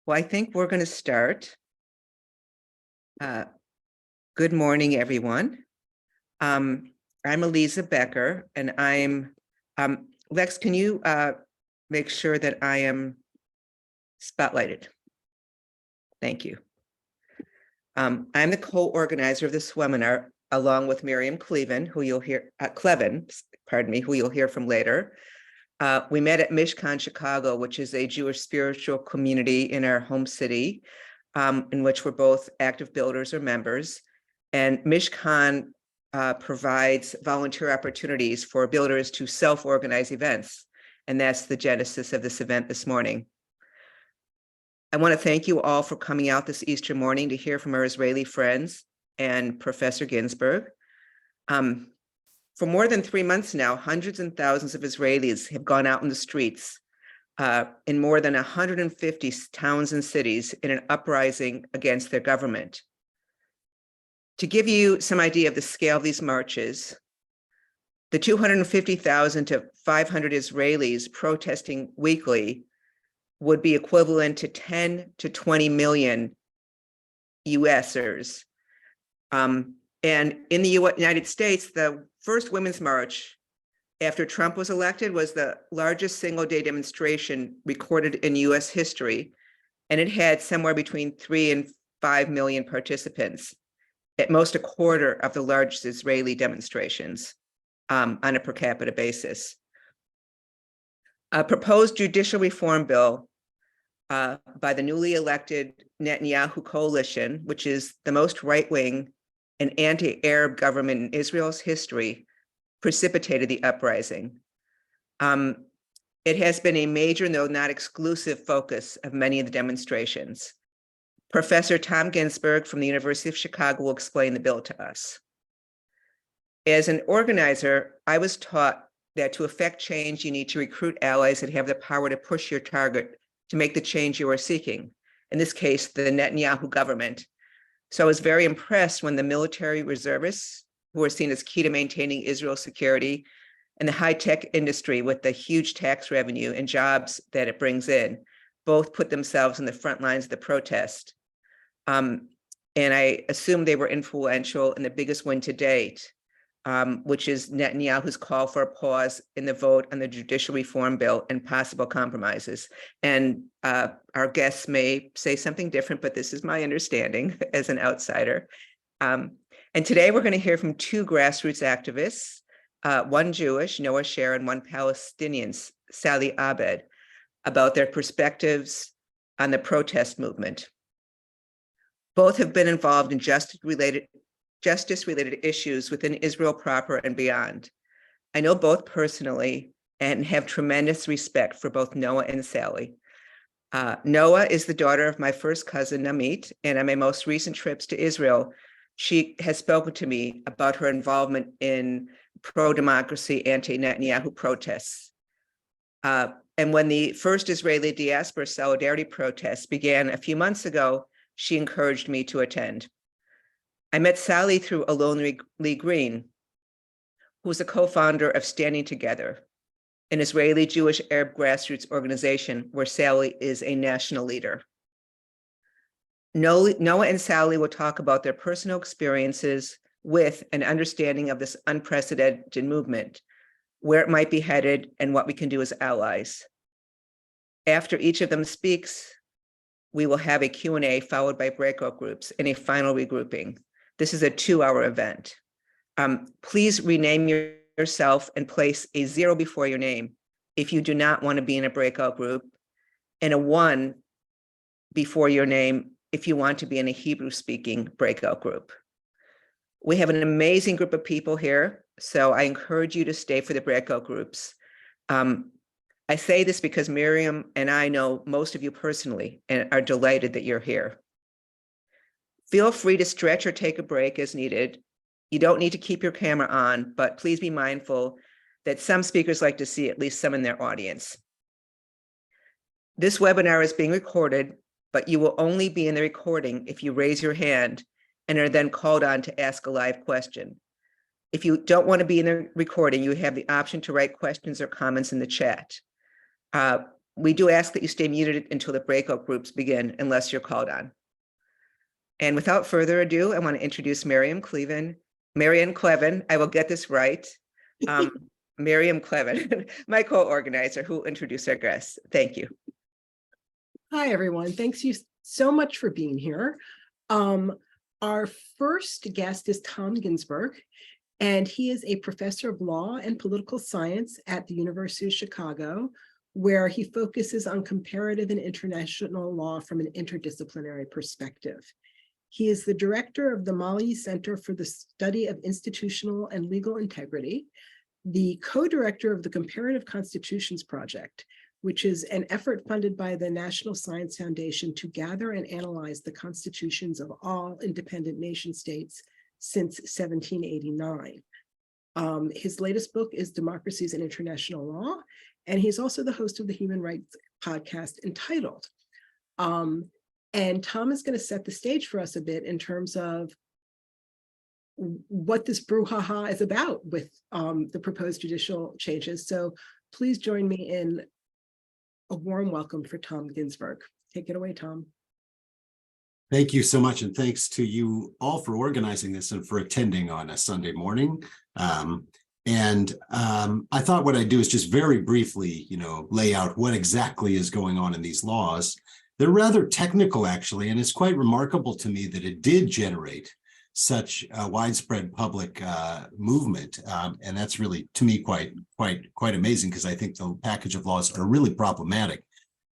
Well, I think we're going to start. Good morning, everyone. I'm Aliza Becker, and Lex, can you make sure that I am spotlighted? Thank you. I'm the co-organizer of this webinar, along with Miriam Klevan, who you'll hear, who you'll hear from later. We met at Mishkan Chicago, which is a Jewish spiritual community in our home city, in which we're both active builders or members. And Mishkan provides volunteer opportunities for builders to self-organize events. And that's the genesis of this event this morning. I want to thank you all for coming out this Easter morning to hear from our Israeli friends and Professor Ginsburg. For more than 3 months now, hundreds and thousands of Israelis have gone out in the streets in more than 150 towns and cities in an uprising against their government. To give you some idea of the scale of these marches, the 250,000 to 500 Israelis protesting weekly would be equivalent to 10 to 20 million USers. And in the United States, the first Women's March after Trump was elected was the largest single-day demonstration recorded in US history, and it had somewhere between 3 and 5 million participants, at most a quarter of the largest Israeli demonstrations on a per capita basis. A proposed judicial reform bill by the newly elected Netanyahu coalition, which is the most right-wing and anti-Arab government in Israel's history, precipitated the uprising. It has been a major, though not exclusive, focus of many of the demonstrations. Professor Tom Ginsburg from the University of Chicago will explain the bill to us. As an organizer, I was taught that to effect change, you need to recruit allies that have the power to push your target to make the change you are seeking. In this case, the Netanyahu government. So I was very impressed when the military reservists, who are seen as key to maintaining Israel's security, and the high-tech industry with the huge tax revenue and jobs that it brings in, both put themselves in the front lines of the protest. And I assume they were influential in the biggest win to date, which is Netanyahu's call for a pause in the vote on the judicial reform bill and possible compromises. And our guests may say something different, but this is my understanding as an outsider. And today we're going to hear from 2 grassroots activists, one Jewish, Noa Sher, and one Palestinian, Sally Abed, about their perspectives on the protest movement. Both have been involved in justice-related issues within Israel proper and beyond. I know both personally and have tremendous respect for both Noa and Sally. Noa is the daughter of my first cousin, Namit, and on my most recent trips to Israel, she has spoken to me about her involvement in pro-democracy, anti-Netanyahu protests. And when the first Israeli diaspora solidarity protests began a few months ago, she encouraged me to attend. I met Sally through Alon Lee Green, who is a co-founder of Standing Together, an Israeli Jewish Arab grassroots organization where Sally is a national leader. Noa and Sally will talk about their personal experiences with an understanding of this unprecedented movement, where it might be headed, and what we can do as allies. After each of them speaks, we will have a Q&A followed by breakout groups and a final regrouping. This is a 2-hour event. Please rename yourself and place a 0 before your name if you do not want to be in a breakout group, and a 1 before your name if you want to be in a Hebrew-speaking breakout group. We have an amazing group of people here, so I encourage you to stay for the breakout groups. I say this because Miriam and I know most of you personally and are delighted that you're here. Feel free to stretch or take a break as needed. You don't need to keep your camera on, but please be mindful that some speakers like to see at least some in their audience. This webinar is being recorded, but you will only be in the recording if you raise your hand and are then called on to ask a live question. If you don't want to be in the recording, you have the option to write questions or comments in the chat. We do ask that you stay muted until the breakout groups begin, unless you're called on. And without further ado, I want to introduce Miriam Klevan. I will get this right. Miriam Klevan, my co-organizer, who will introduce our guests. Thank you. Hi, everyone. Thanks you so much for being here. Our first guest is Tom Ginsburg, and he is a professor of law and political science at the University of Chicago, where he focuses on comparative and international law from an interdisciplinary perspective. He is the director of the Mali Center for the Study of Institutional and Legal Integrity, the co-director of the Comparative Constitutions Project, which is an effort funded by the National Science Foundation to gather and analyze the constitutions of all independent nation states since 1789. His latest book is Democracies in International Law, and he's also the host of the Human Rights podcast Entitled. And Tom is going to set the stage for us a bit in terms of what this brouhaha is about with the proposed judicial changes. So please join me in a warm welcome for Tom Ginsburg. Take it away, Tom. Thank you so much, and thanks to you all for organizing this and for attending on a Sunday morning. I thought what I'd do is just very briefly, lay out what exactly is going on in these laws. They're rather technical, actually, and it's quite remarkable to me that it did generate such a widespread public movement, and that's really, to me, quite amazing, because I think the package of laws are really problematic.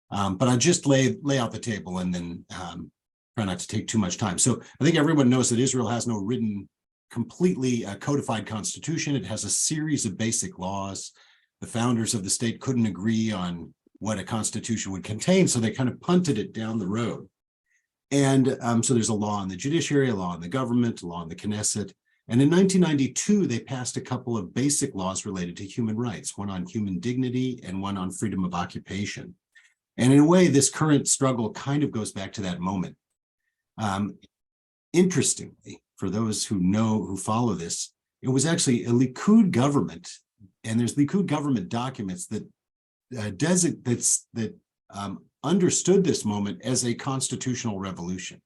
But I'll just lay out the table and then try not to take too much time. So I think everyone knows that Israel has no written, completely codified constitution. It has a series of basic laws. The founders of the state couldn't agree on what a constitution would contain, so they kind of punted it down the road. And so there's a law on the judiciary, a law on the government, a law on the Knesset. And in 1992, they passed a couple of basic laws related to human rights, one on human dignity and one on freedom of occupation. And in a way, this current struggle kind of goes back to that moment. Interestingly, for those who follow this, it was actually a Likud government, and there's Likud government documents that understood this moment as a constitutional revolution.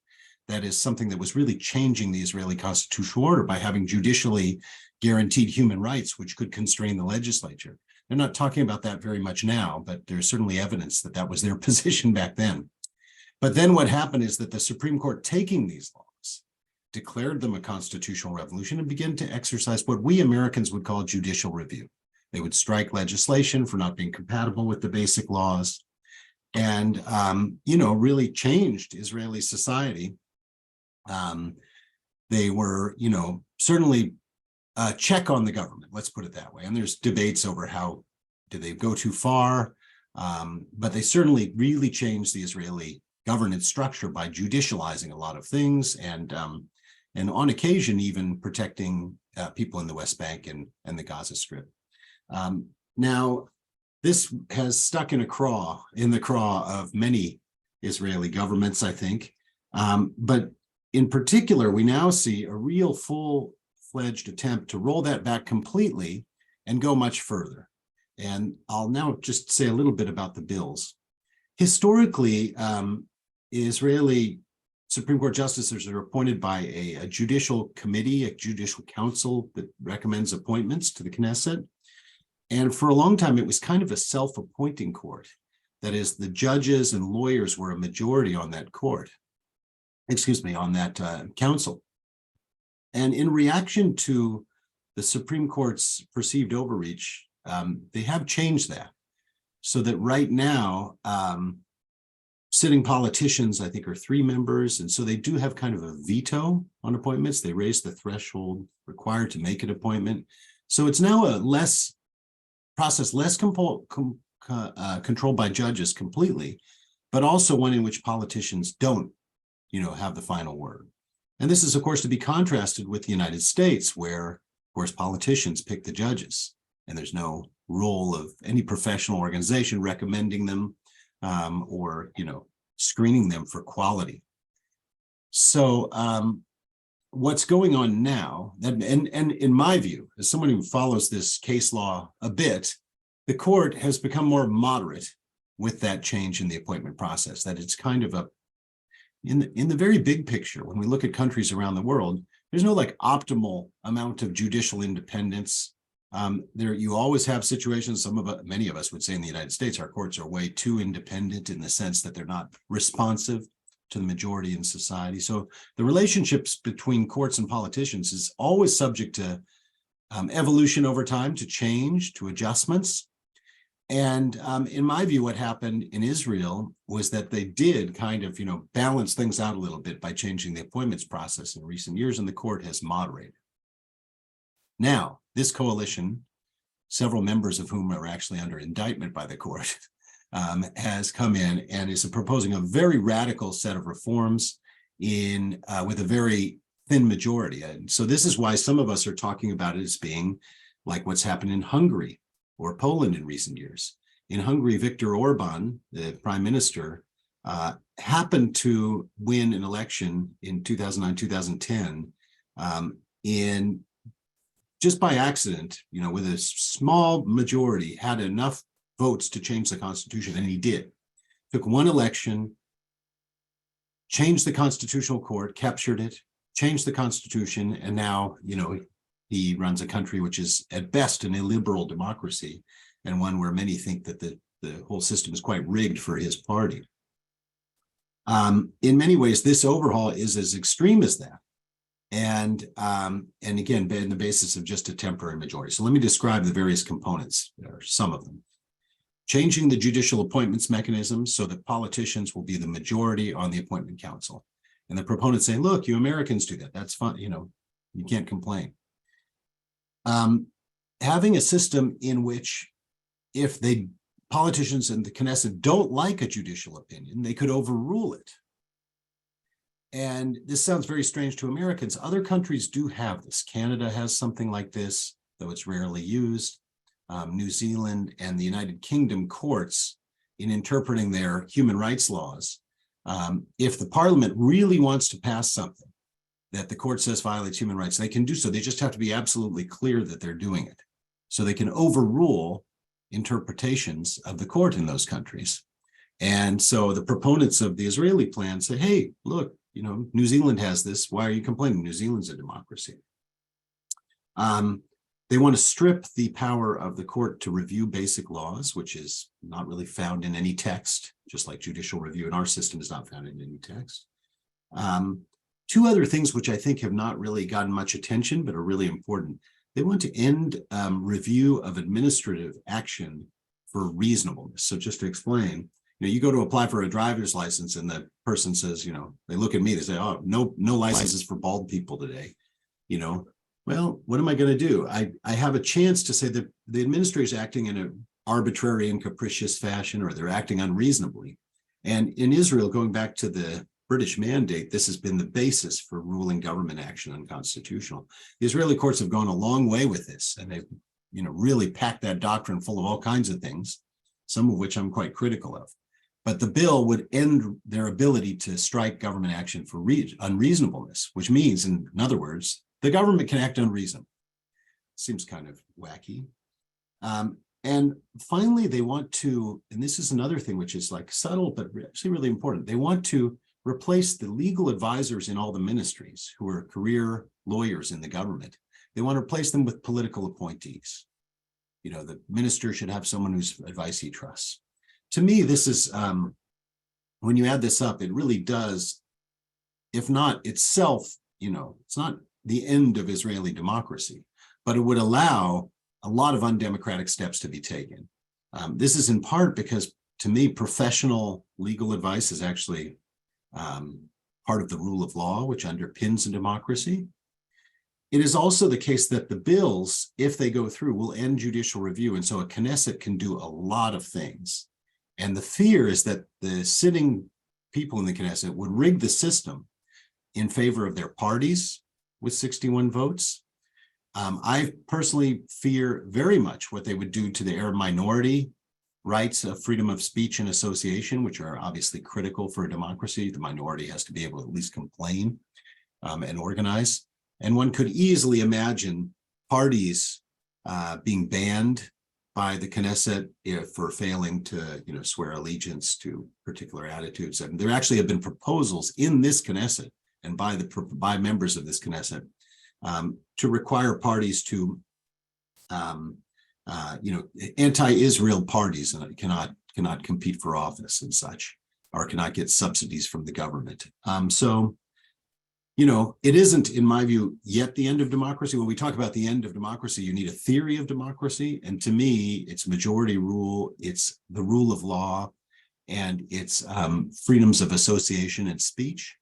That is something that was really changing the Israeli constitutional order by having judicially guaranteed human rights, which could constrain the legislature. They're not talking about that very much now, but there's certainly evidence that that was their position back then. But then what happened is that the Supreme Court, taking these laws, declared them a constitutional revolution and began to exercise what we Americans would call judicial review. They would strike legislation for not being compatible with the basic laws, and really changed Israeli society. They were, certainly a check on the government, let's put it that way. And there's debates over how do they go too far, but they certainly really changed the Israeli governance structure by judicializing a lot of things, and on occasion even protecting people in the West Bank and the Gaza Strip. Now, this has stuck in the craw of many Israeli governments, I think. But in particular, we now see a real full-fledged attempt to roll that back completely and go much further. And I'll now just say a little bit about the bills. Historically, Israeli Supreme Court justices are appointed by a judicial committee, a judicial council that recommends appointments to the Knesset. And for a long time, it was kind of a self-appointing court. That is, the judges and lawyers were a majority on that council. And in reaction to the Supreme Court's perceived overreach, they have changed that. So that right now, sitting politicians, I think, are 3 members. And so they do have kind of a veto on appointments. They raise the threshold required to make an appointment. So it's now a process less controlled by judges completely, but also one in which politicians don't, have the final word. And this is, of course, to be contrasted with the United States, where, of course, politicians pick the judges, and there's no role of any professional organization recommending them or, screening them for quality. So what's going on now, and in my view, as someone who follows this case law a bit, the court has become more moderate with that change in the appointment process, that it's kind of in the very big picture, when we look at countries around the world, there's no like optimal amount of judicial independence. You always have situations, many of us would say in the United States, our courts are way too independent in the sense that they're not responsive to the majority in society. So the relationships between courts and politicians is always subject to evolution over time, to change, to adjustments. And in my view, what happened in Israel was that they did kind of, balance things out a little bit by changing the appointments process in recent years, and the court has moderated. Now, this coalition, several members of whom are actually under indictment by the court, has come in and is proposing a very radical set of reforms with a very thin majority. And so this is why some of us are talking about it as being like what's happened in Hungary or Poland in recent years. In Hungary, Viktor Orban, the prime minister, happened to win an election in 2009, 2010 in just by accident, with a small majority, had enough votes to change the constitution, and he did. Took one election, changed the constitutional court, captured it, changed the constitution, and now, he runs a country which is at best an illiberal democracy, and one where many think that the whole system is quite rigged for his party. In many ways, this overhaul is as extreme as that. And again, on the basis of just a temporary majority. So let me describe the various components, or some of them. Changing the judicial appointments mechanism so that politicians will be the majority on the appointment council. And the proponents say, look, you Americans do that. That's fine. You can't complain. Having a system in which if politicians in the Knesset don't like a judicial opinion, they could overrule it. And this sounds very strange to Americans. Other countries do have this. Canada has something like this, though it's rarely used. New Zealand and the United Kingdom courts, in interpreting their human rights laws, if the parliament really wants to pass something that the court says violates human rights, they can do so. They just have to be absolutely clear that they're doing it. So they can overrule interpretations of the court in those countries. And so the proponents of the Israeli plan say, hey, look, New Zealand has this. Why are you complaining? New Zealand's a democracy. They want to strip the power of the court to review basic laws, which is not really found in any text, just like judicial review in our system is not found in any text. Two other things which I think have not really gotten much attention, but are really important. They want to end review of administrative action for reasonableness. So just to explain, you go to apply for a driver's license and the person says, they look at me, they say, oh, no licenses for bald people today. Well, what am I going to do? I have a chance to say that the administrator is acting in an arbitrary and capricious fashion, or they're acting unreasonably. And in Israel, going back to the British mandate, this has been the basis for ruling government action unconstitutional. The Israeli courts have gone a long way with this, and they've really packed that doctrine full of all kinds of things, some of which I'm quite critical of. But the bill would end their ability to strike government action for unreasonableness, which means, in other words, the government can act unreasonably. Seems kind of wacky. And finally, they want to, and this is another thing which is like subtle, but actually really important. They want to replace the legal advisors in all the ministries who are career lawyers in the government. They want to replace them with political appointees. The minister should have someone whose advice he trusts. To me, this is, when you add this up, it really does, if not itself, it's not the end of Israeli democracy, but it would allow a lot of undemocratic steps to be taken. This is in part because, to me, professional legal advice is actually part of the rule of law, which underpins a democracy. It is also the case that the bills, if they go through, will end judicial review. And so a Knesset can do a lot of things. And the fear is that the sitting people in the Knesset would rig the system in favor of their parties with 61 votes. I personally fear very much what they would do to the Arab minority rights of freedom of speech and association, which are obviously critical for a democracy. The minority has to be able to at least complain and organize. And one could easily imagine parties being banned by the Knesset for failing to, swear allegiance to particular attitudes. And there actually have been proposals in this Knesset and by members of this Knesset to require parties to, anti-Israel parties cannot compete for office and such, or cannot get subsidies from the government. It isn't, in my view, yet the end of democracy. When we talk about the end of democracy, you need a theory of democracy. And to me, it's majority rule, it's the rule of law, and it's freedoms of association and speech.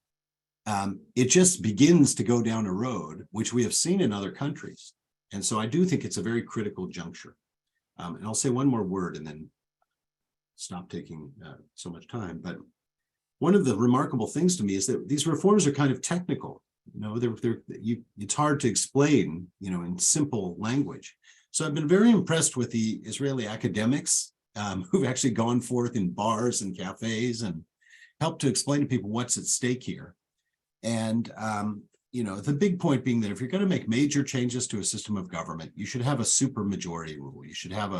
It just begins to go down a road, which we have seen in other countries. And so I do think it's a very critical juncture. And I'll say one more word and then stop taking so much time. But one of the remarkable things to me is that these reforms are kind of technical. It's hard to explain, in simple language. So I've been very impressed with the Israeli academics who've actually gone forth in bars and cafes and helped to explain to people what's at stake here. And the big point being that if you're going to make major changes to a system of government, you should have a super majority rule. You should have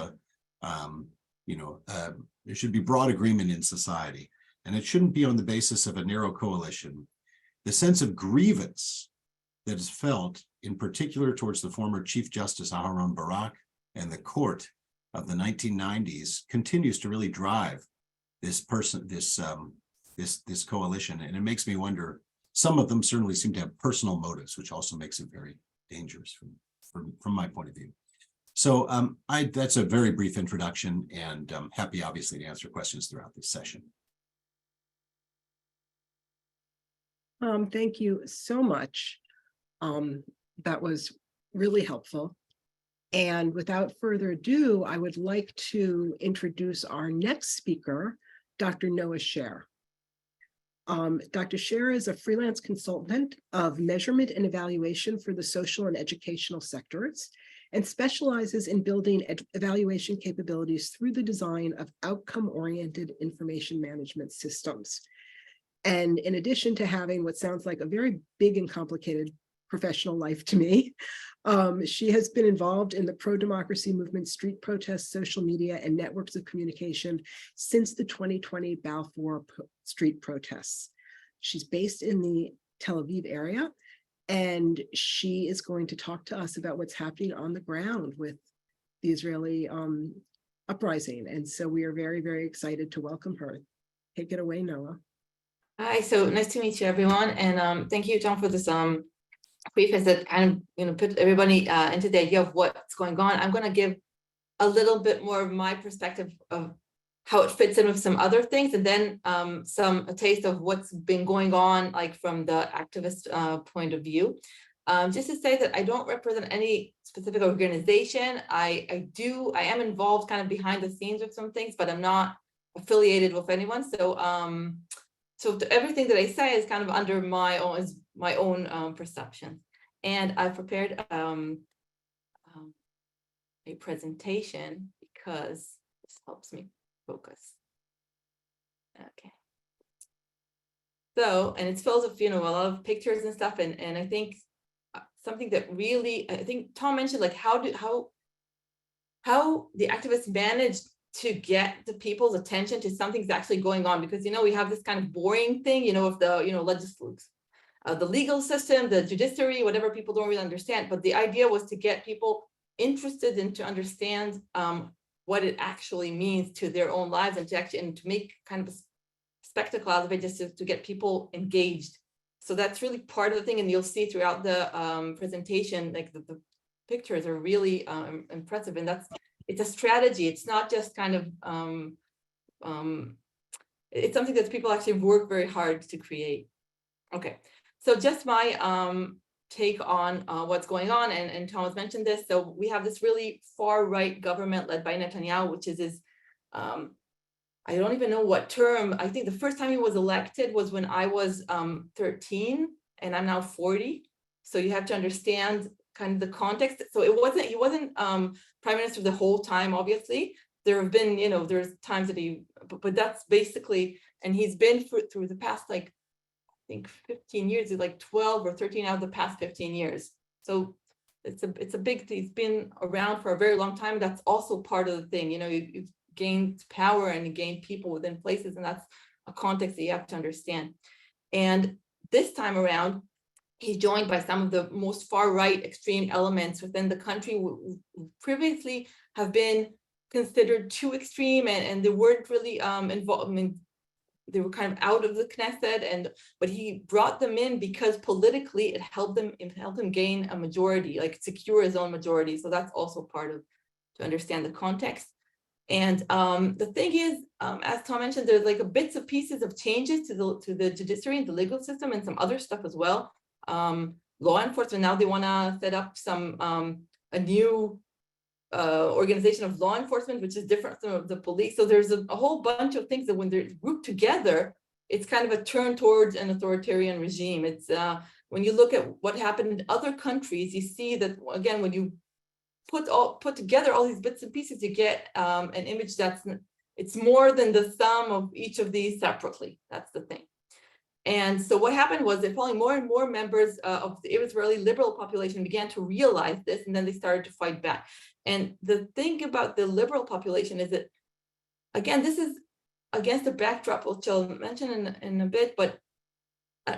there should be broad agreement in society. And it shouldn't be on the basis of a narrow coalition. The sense of grievance that is felt, in particular towards the former Chief Justice Aharon Barak and the court of the 1990s, continues to really drive this coalition. And it makes me wonder, some of them certainly seem to have personal motives, which also makes it very dangerous from my point of view. So that's a very brief introduction, and I'm happy, obviously, to answer questions throughout this session. Thank you so much. That was really helpful. And without further ado, I would like to introduce our next speaker, Dr. Noa Sher. Dr. Sher is a freelance consultant of measurement and evaluation for the social and educational sectors, and specializes in building evaluation capabilities through the design of outcome-oriented information management systems. And in addition to having what sounds like a very big and complicated professional life to me, she has been involved in the pro-democracy movement, street protests, social media, and networks of communication since the 2020 Balfour street protests. She's based in the Tel Aviv area, and she is going to talk to us about what's happening on the ground with the Israeli uprising. And so we are very, very excited to welcome her. Take it away, Noa. Hi, so nice to meet you, everyone, and thank you, Tom, for this preface that kind of put everybody into the idea of what's going on. I'm going to give a little bit more of my perspective of how it fits in with some other things, and then a taste of what's been going on, like from the activist point of view. Just to say that I don't represent any specific organization. I am involved kind of behind the scenes with some things, but I'm not affiliated with anyone. So everything that I say is kind of under my own perception. And I've prepared a presentation because this helps me focus. Okay. So, and it's filled with, a lot of pictures and stuff. And I think something that really, I think Tom mentioned, like how the activists managed to get the people's attention to something's actually going on, because we have this kind of boring thing, of the the legal system, the judiciary, whatever, people don't really understand. But the idea was to get people interested and to understand what it actually means to their own lives, and to make kind of a spectacle out of it, just to get people engaged. So that's really part of the thing, and you'll see throughout the presentation, like the pictures are really impressive, and it's a strategy. It's not just kind of, it's something that people actually work very hard to create. Okay, so just my take on what's going on, and Thomas mentioned this. So we have this really far right government led by Netanyahu, which is his, I don't even know what term. I think the first time he was elected was when I was 13, and I'm now 40. So you have to understand kind of the context. So he wasn't prime minister the whole time, obviously. There have been, there's times that but that's basically, and he's been through the past, like, I think 15 years, like 12 or 13 out of the past 15 years. So it's a big thing. It's been around for a very long time. That's also part of the thing. You know, you've gained power and you gain people within places, and that's a context that you have to understand. And this time around, he's joined by some of the most far-right extreme elements within the country who previously have been considered too extreme, and they weren't really involved. I mean, they were kind of out of the Knesset, but he brought them in because politically it helped him gain a majority, like secure his own majority. So that's also part of, to understand the context. And the thing is, as Tom mentioned, there's like bits and pieces of changes to the judiciary and the legal system and some other stuff as well. Law enforcement, now they want to set up a new organization of law enforcement, which is different from the police. So there's a whole bunch of things that when they're grouped together, it's kind of a turn towards an authoritarian regime. It's when you look at what happened in other countries, you see that, again, when you put together all these bits and pieces, you get an image it's more than the sum of each of these separately. That's the thing. And so what happened was that probably more and more members of the Israeli liberal population began to realize this, and then they started to fight back. And the thing about the liberal population is that, again, this is against the backdrop, which I'll mention in a bit, but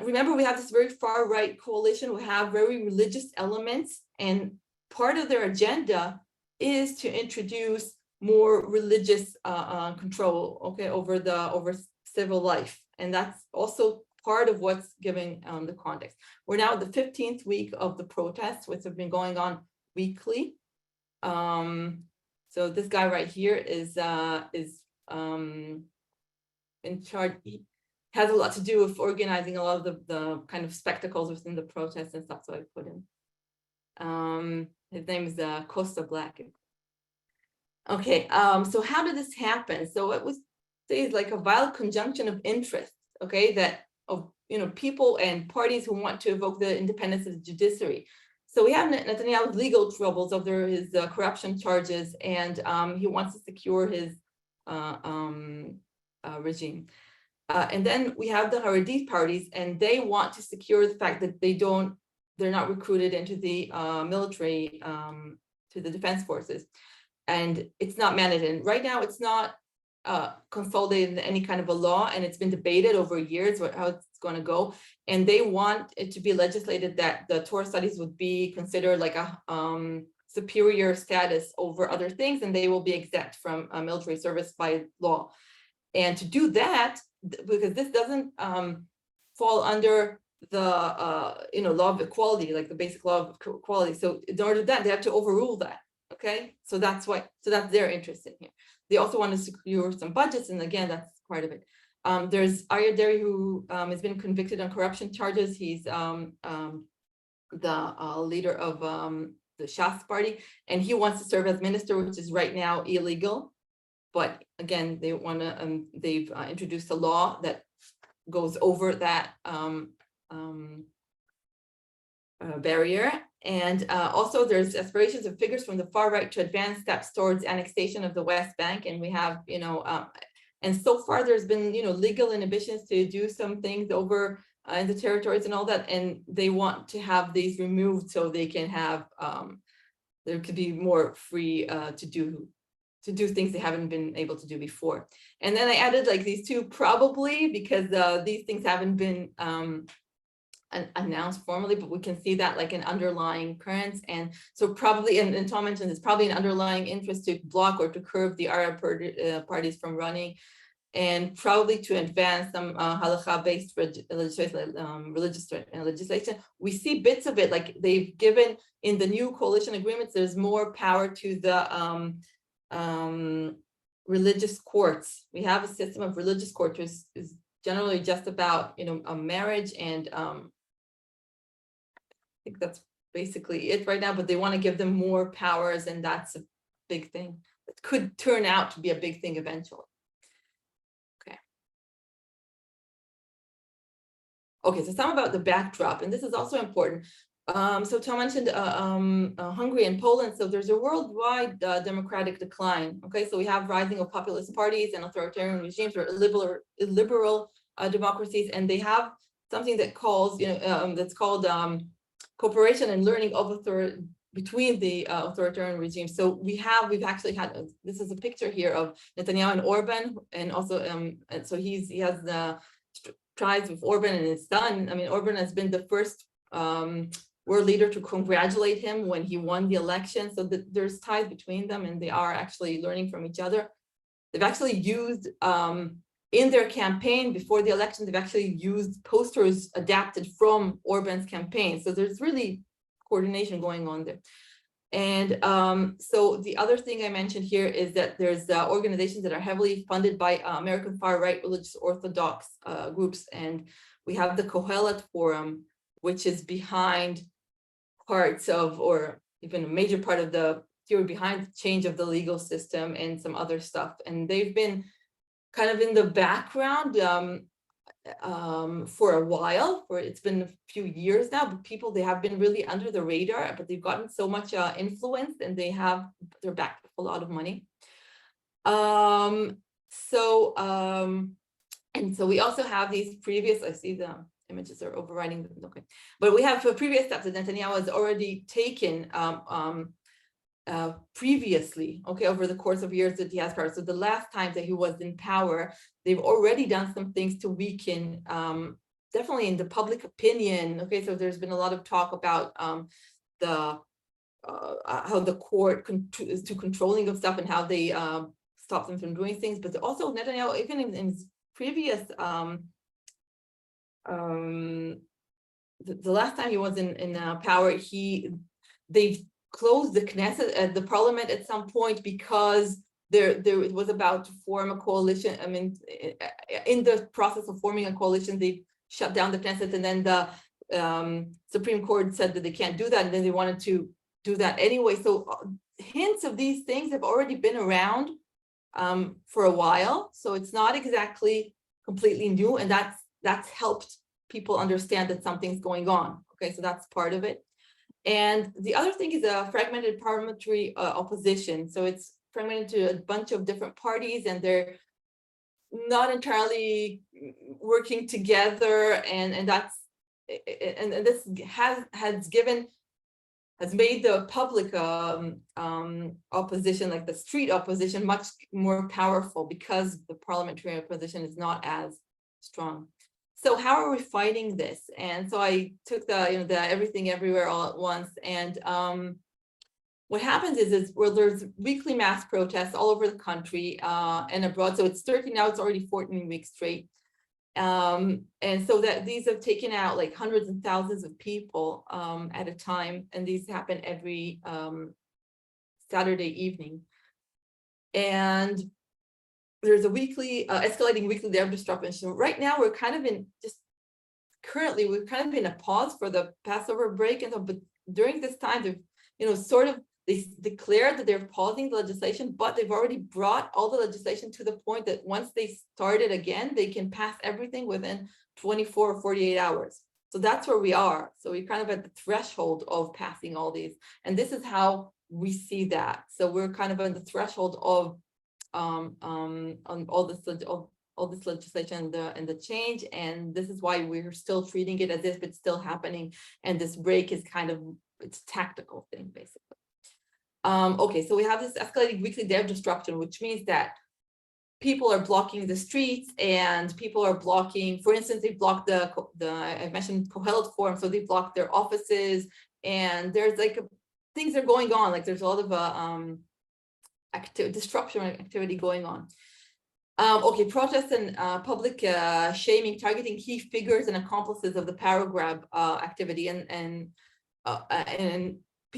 remember, we have this very far right coalition who have very religious elements, and part of their agenda is to introduce more religious control, okay, over civil life. And that's also part of what's giving the context. We're now at the 15th week of the protests, which have been going on weekly. So this guy right here is in charge. He has a lot to do with organizing a lot of the kind of spectacles within the protests and stuff. So I put him. His name is Costa Black. Okay, so how did this happen? So it was like a violent conjunction of interests, okay, that of people and parties who want to evoke the independence of the judiciary. So we have Netanyahu's legal troubles over his corruption charges, and he wants to secure his regime. And then we have the Haredi parties, and they want to secure the fact that they're not recruited into the military, to the defense forces. And it's not mandated. And right now, it's not consolidated in any kind of a law, and it's been debated over years how it's going to go. And they want it to be legislated that the Torah studies would be considered like a superior status over other things, and they will be exempt from military service by law. And to do that, because this doesn't fall under the law of equality, like the basic law of equality. So in order to do that, they have to overrule that. Okay, so that's their interest in here. They also want to secure some budgets, and again, that's part of it. There's Arya Deri, who has been convicted on corruption charges. He's the leader of the Shas party, and he wants to serve as minister, which is right now illegal. But again, they want to. They've introduced a law that goes over that barrier. And also there's aspirations of figures from the far right to advance steps towards annexation of the West Bank. And we have, and so far there's been, legal inhibitions to do some things over in the territories and all that. And they want to have these removed so they can have, there could be more free to do things they haven't been able to do before. And then I added like these two probably because these things haven't been announced formally, but we can see that like an underlying currents. And so probably, and Tom mentioned this, probably an underlying interest to block or to curb the Arab parties from running, and probably to advance some halakha-based legislation. We see bits of it, like they've given in the new coalition agreements, there's more power to the religious courts. We have a system of religious courts, which is generally just about, a marriage, and I think that's basically it right now, but they want to give them more powers, and that's a big thing. It could turn out to be a big thing eventually. Okay, so some about the backdrop, and this is also important. So Tom mentioned Hungary and Poland. So there's a worldwide democratic decline. Okay, so we have rising of populist parties and authoritarian regimes, or illiberal democracies, and they have something that calls, that's called cooperation and learning of between the authoritarian regimes. So we've actually had, this is a picture here of Netanyahu and Orban, and also, and so he has the ties with Orban and his son. I mean, Orban has been the first world leader to congratulate him when he won the election. So there's ties between them, and they are actually learning from each other. They've actually used, in their campaign before the election, they've actually used posters adapted from Orban's campaign. So there's really coordination going on there. And so the other thing I mentioned here is that there's organizations that are heavily funded by American far-right religious Orthodox groups. And we have the Kohelet Forum, which is behind parts of, or even a major part of the theory behind the change of the legal system and some other stuff. And they've been kind of in the background for a while, it's been a few years now, but they have been really under the radar, but they've gotten so much influence, and they're backed with a lot of money. And so we also have these previous, I see the images are overriding, okay. But we have previous steps that Netanyahu has already taken previously, okay, over the course of years that he has power. So the last time that he was in power, they've already done some things to weaken, definitely in the public opinion. Okay, so there's been a lot of talk about how the court is too controlling of stuff and how they stop them from doing things. But also Netanyahu, even in his previous, the last time he was in power, they've closed the Knesset, the parliament at some point, because it was about to form a coalition. I mean, in the process of forming a coalition, they shut down the Knesset, and then the Supreme Court said that they can't do that, and then they wanted to do that anyway. So hints of these things have already been around for a while. So it's not exactly completely new, and that's helped people understand that something's going on. Okay, so that's part of it. And the other thing is a fragmented parliamentary opposition. So it's fragmented to a bunch of different parties, and they're not entirely working together. And this has made the public opposition, like the street opposition, much more powerful, because the parliamentary opposition is not as strong. So how are we fighting this? And so I took the everything everywhere all at once. And what happens is there's weekly mass protests all over the country and abroad. So it's 13 now, it's already 14 weeks straight. And so that these have taken out like hundreds and thousands of people at a time. And these happen every Saturday evening. And there's a weekly, escalating weekly day of disruption. So right now we're kind of in we're kind of in a pause for the Passover break. And so, but during this time, they've, they declared that they're pausing the legislation, but they've already brought all the legislation to the point that once they start it again, they can pass everything within 24 or 48 hours. So that's where we are. So we're kind of at the threshold of passing all these. And this is how we see that. So we're kind of on the threshold of on all this legislation and the change, and this is why we're still treating it as if it's still happening, and this break is kind of, it's a tactical thing basically. Okay, so we have this escalating weekly day of disruption, which means that people are blocking the streets, and people are blocking, for instance, they blocked the I mentioned Kohelet Forum, so they blocked their offices, and there's like things are going on, like there's a lot of disruption activity going on. Okay, protests and public shaming, targeting key figures and accomplices of the power grab activity, and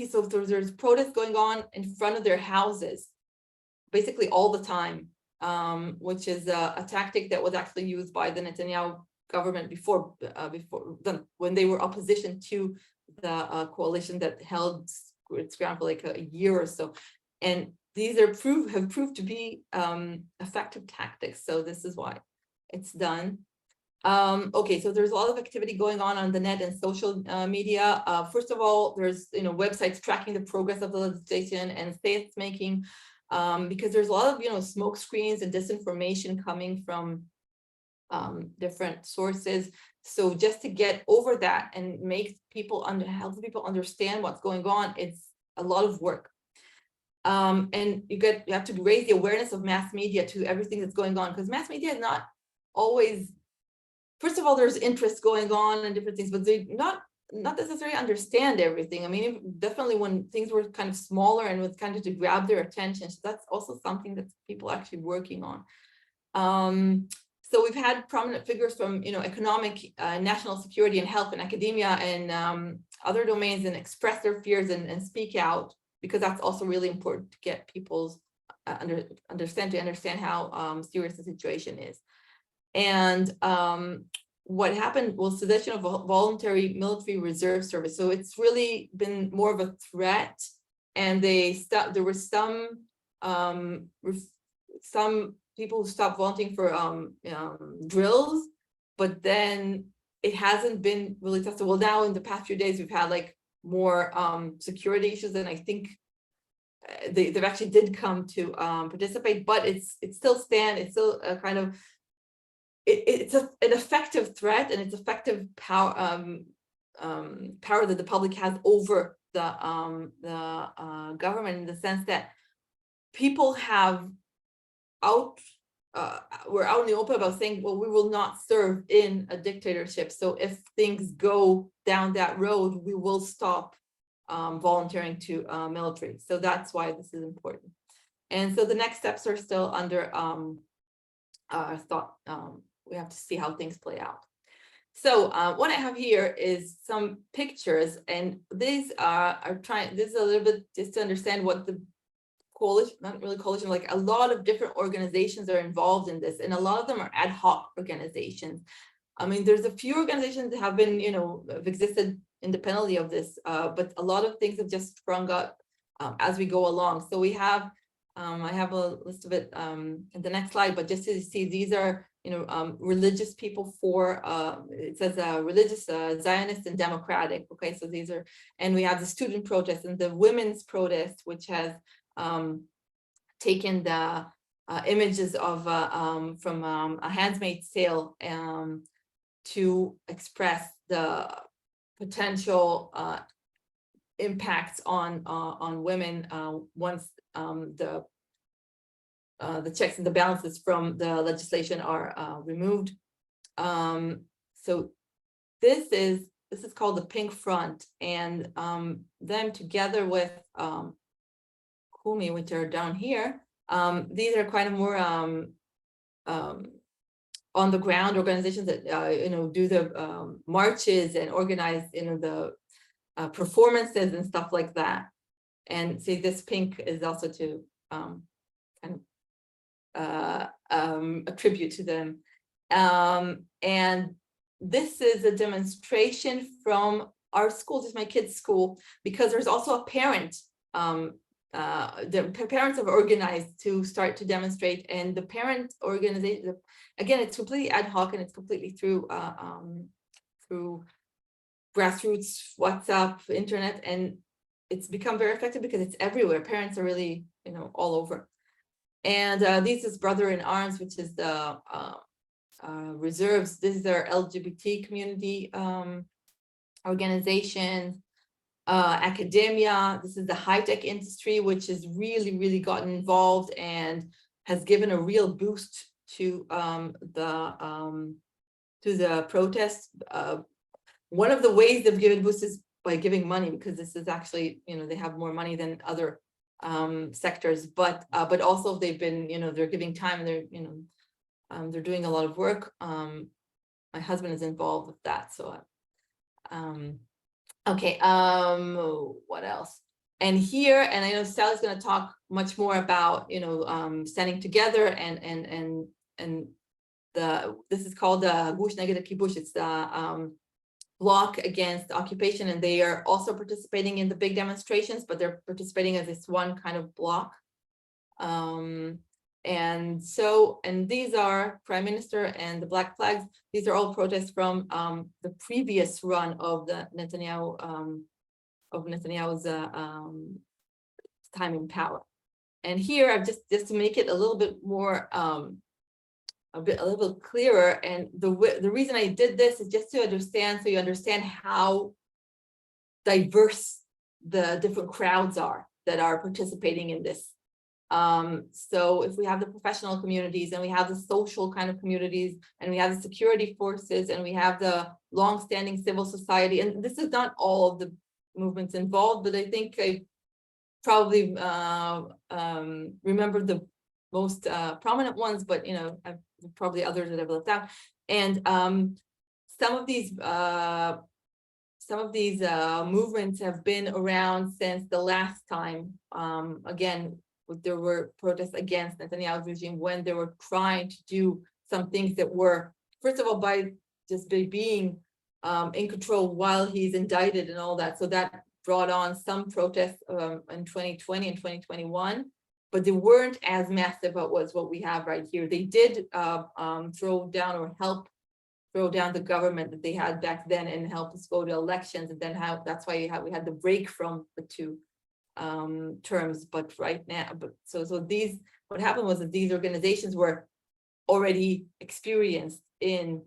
so there's protests going on in front of their houses, basically all the time, which is a tactic that was actually used by the Netanyahu government before when they were opposition to the coalition that held its ground for like a year or so, and these have proved to be effective tactics. So this is why it's done. Okay, so there's a lot of activity going on the net and social media. First of all, there's websites tracking the progress of the legislation and statements making, because there's a lot of smoke screens and disinformation coming from different sources. So just to get over that and make people help people understand what's going on, it's a lot of work. And you have to raise the awareness of mass media to everything that's going on, because mass media is not always, first of all, there's interest going on and different things, but they not necessarily understand everything. I mean, definitely when things were kind of smaller and was kind of to grab their attention, so that's also something that people are actually working on. So we've had prominent figures from, economic, national security and health and academia and other domains and express their fears and speak out, because that's also really important to get people's understand how serious the situation is. And what happened was cessation of voluntary military reserve service. So it's really been more of a threat, and there were some people who stopped volunteering for drills, but then it hasn't been really tested. Well, now in the past few days, we've had like more security issues, and I think they've actually did come to participate, but it's still a kind of, it's an effective threat, and it's effective power that the public has over the government, in the sense that people we're out in the open about saying, well, we will not serve in a dictatorship. So if things go down that road, we will stop volunteering to military. So that's why this is important. And so the next steps are still under thought. We have to see how things play out. So what I have here is some pictures, and these this is a little bit just to understand what the coalition, not really coalition, like a lot of different organizations are involved in this, and a lot of them are ad hoc organizations. I mean, there's a few organizations that have been, have existed independently of this, but a lot of things have just sprung up as we go along. So we have, I have a list of it in the next slide, but just to see, these are, religious people for, it says religious, Zionist and democratic. Okay, so these are, and we have the student protest and the women's protest, which has taken the images of from a Handmaid's Tale to express the potential impacts on women once the checks and the balances from the legislation are removed. So this is called the Pink Front, and them together with Kumi, which are down here. These are kind of more on the ground organizations that do the marches and organize the performances and stuff like that. And see, this pink is also to kind of a tribute to them. And this is a demonstration from our school, just my kids' school, because there's also a parent. The parents have organized to start to demonstrate, and the parent organization, again, it's completely ad hoc, and it's completely through grassroots, WhatsApp, internet, and it's become very effective because it's everywhere. Parents are really, all over. And this is Brother in Arms, which is the reserves. This is our LGBT community organization. Academia, this is the high-tech industry, which has really gotten involved and has given a real boost to the protest. One of the ways they've given boost is by giving money, because this is actually, they have more money than other sectors, but also they've been, they're giving time, and they're doing a lot of work. My husband is involved with that, so okay, what else? And here, and I know Sally's going to talk much more about, standing together, and this is called the Gush Neged Kibush. It's the block against occupation, and they are also participating in the big demonstrations, but they're participating as this one kind of block. And these are Prime Minister and the Black Flags. These are all protests from the previous run of the Netanyahu's time in power. And here, I've just to make it a little bit more a little bit clearer, and the reason I did this is just to understand, so you understand how diverse the different crowds are that are participating in this. So if we have the professional communities and we have the social kind of communities and we have the security forces and we have the long-standing civil society, and this is not all of the movements involved, but I think I probably remember the most prominent ones, but you know, probably others that I've left out. And some of these movements have been around since the last time. Again, there were protests against Netanyahu's regime when they were trying to do some things that were, first of all, by being in control while he's indicted and all that. So that brought on some protests in 2020 and 2021, but they weren't as massive as what we have right here. They did throw down or help throw down the government that they had back then and help us go to elections, and then that's why we had the break from the two terms. But right now, so these, what happened was that these organizations were already experienced in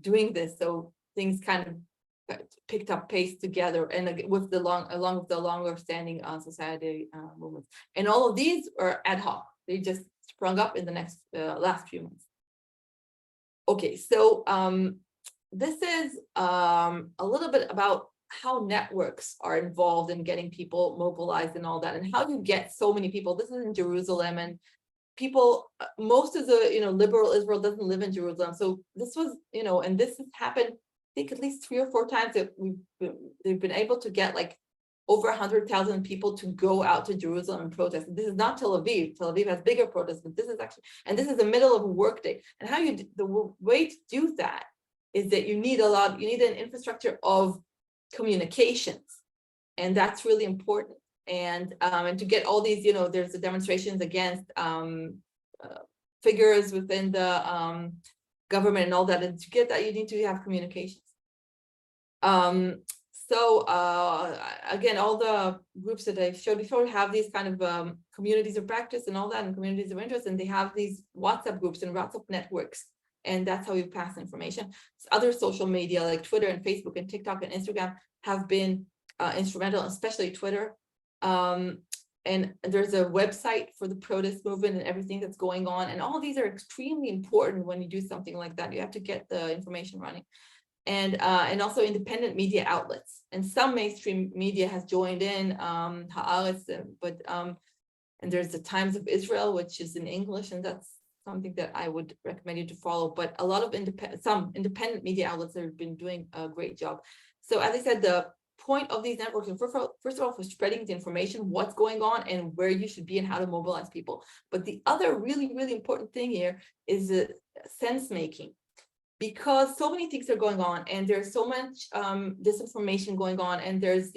doing this, so things kind of picked up pace together, and with along with the longer standing society movements, and all of these are ad hoc. They just sprung up in the last few months. Okay, so this is a little bit about how networks are involved in getting people mobilized and all that, and how you get so many people. This is in Jerusalem, and people, most of the liberal Israel doesn't live in Jerusalem. So this was, and this has happened, I think, at least 3 or 4 times that they've been able to get like over 100,000 people to go out to Jerusalem and protest. This is not Tel Aviv. Tel Aviv has bigger protests, but this is actually, and this is the middle of a workday. And the way to do that is that you need an infrastructure of communications, and that's really important. And to get all these, there's the demonstrations against figures within the government and all that, and to get that, you need to have communications. So again, all the groups that I showed before have these kind of communities of practice and all that, and communities of interest, and they have these WhatsApp groups and WhatsApp networks, and that's how you pass information. Other social media like Twitter and Facebook and TikTok and Instagram have been instrumental, especially Twitter. And there's a website for the protest movement and everything that's going on, and all these are extremely important when you do something like that. You have to get the information running. And also independent media outlets, and some mainstream media has joined in, Haaretz, and there's the Times of Israel, which is in English, and that's something that I would recommend you to follow. But a lot of some independent media outlets have been doing a great job. So as I said, the point of these networks, and first of all, for spreading the information, what's going on and where you should be and how to mobilize people. But the other really, really important thing here is the sense making. Because so many things are going on, and there's so much disinformation going on, and there's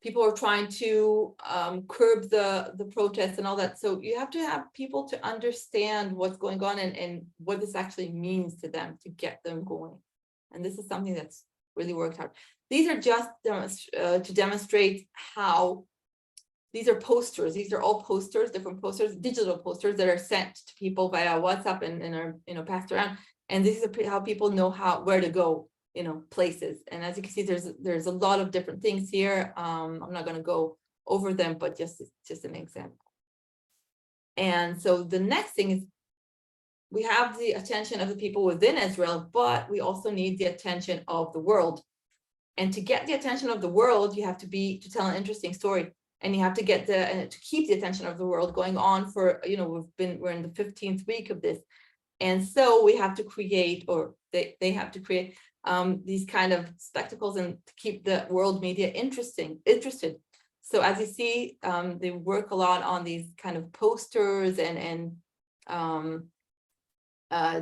people are trying to curb the protests and all that. So you have to have people to understand what's going on and what this actually means to them to get them going. And this is something that's really worked hard. These are just to demonstrate how. These are posters. These are all posters, different posters, digital posters that are sent to people via WhatsApp and are passed around. And this is how people know where to go, places. And as you can see, there's a lot of different things here. I'm not going to go over them, but just an example. And so the next thing is we have the attention of the people within Israel, but we also need the attention of the world. And to get the attention of the world, you have to tell an interesting story. And you have to get to keep the attention of the world going on for, we're in the 15th week of this. And so we have to create, or they have to create these kind of spectacles and to keep the world media interested. So as you see, they work a lot on these kind of posters and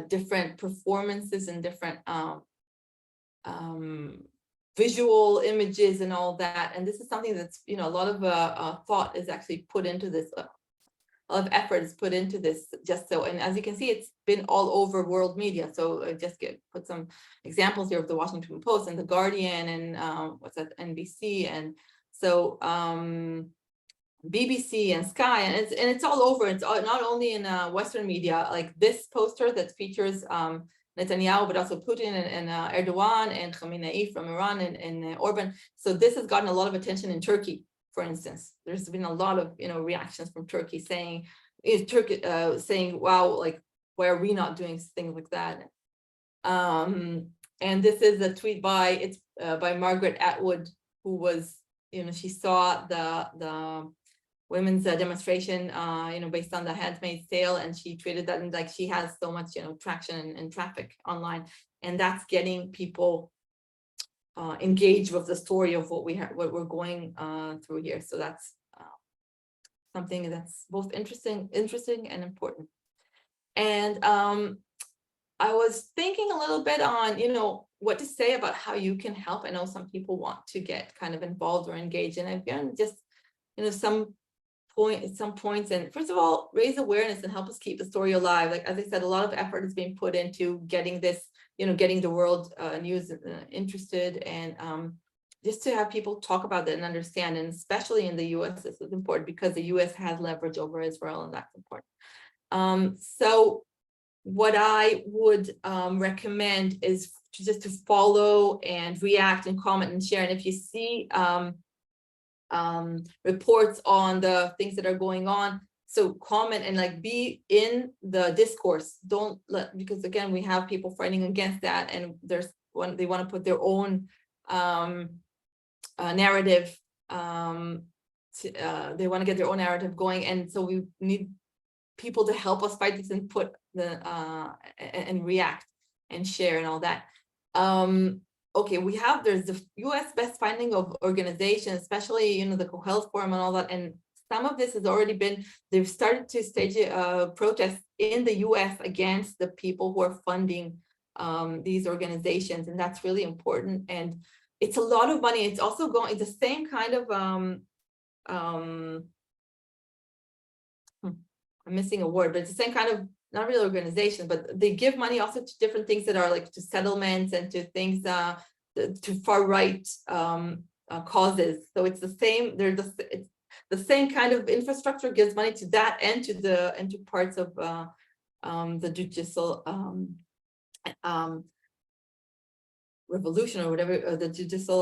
different performances and different visual images and all that. And this is something that's, a lot of thought is actually put into this, a lot of effort is put into this, just so. And as you can see, it's been all over world media. So I just put some examples here of the Washington Post and the Guardian and NBC. And so BBC and Sky, and it's all over. It's not only in Western media, like this poster that features Netanyahu, but also Putin and Erdogan and Khamenei from Iran and Orban. So this has gotten a lot of attention in Turkey, for instance. There's been a lot of reactions from Turkey saying, wow, like, why are we not doing things like that? And this is a tweet by Margaret Atwood, who was, she saw the women's demonstration, based on the Handmaid's Tale, and she tweeted that, and like she has so much, traction and traffic online, and that's getting people engaged with the story of what we're going through here. So that's something that's both interesting and important. And I was thinking a little bit on, what to say about how you can help. I know some people want to get kind of involved or engaged, and I've given just, some points. And first of all, raise awareness and help us keep the story alive. Like, as I said, a lot of effort is being put into getting this, getting the world news interested, and just to have people talk about that and understand. And especially in the US, this is important because the US has leverage over Israel, and that's important. So what I would recommend is just to follow and react and comment and share. And if you see reports on the things that are going on, so comment and like be in the discourse. Don't let, because again, we have people fighting against that, and they want to put their own narrative. They want to get their own narrative going, and so we need people to help us fight this and put the and react and share and all that. Okay, there's the US best finding of organizations, especially the Co-Health Forum and all that, and some of this has already been, they've started to stage protests in the US against the people who are funding these organizations, and that's really important. And it's a lot of money. It's also going, it's the same kind of I'm missing a word, but it's the same kind of, not really organization, but they give money also to different things that are like to settlements and to things, to far right causes. So it's the same, it's the same kind of infrastructure gives money to that and to parts of the judicial revolution or whatever, or the judicial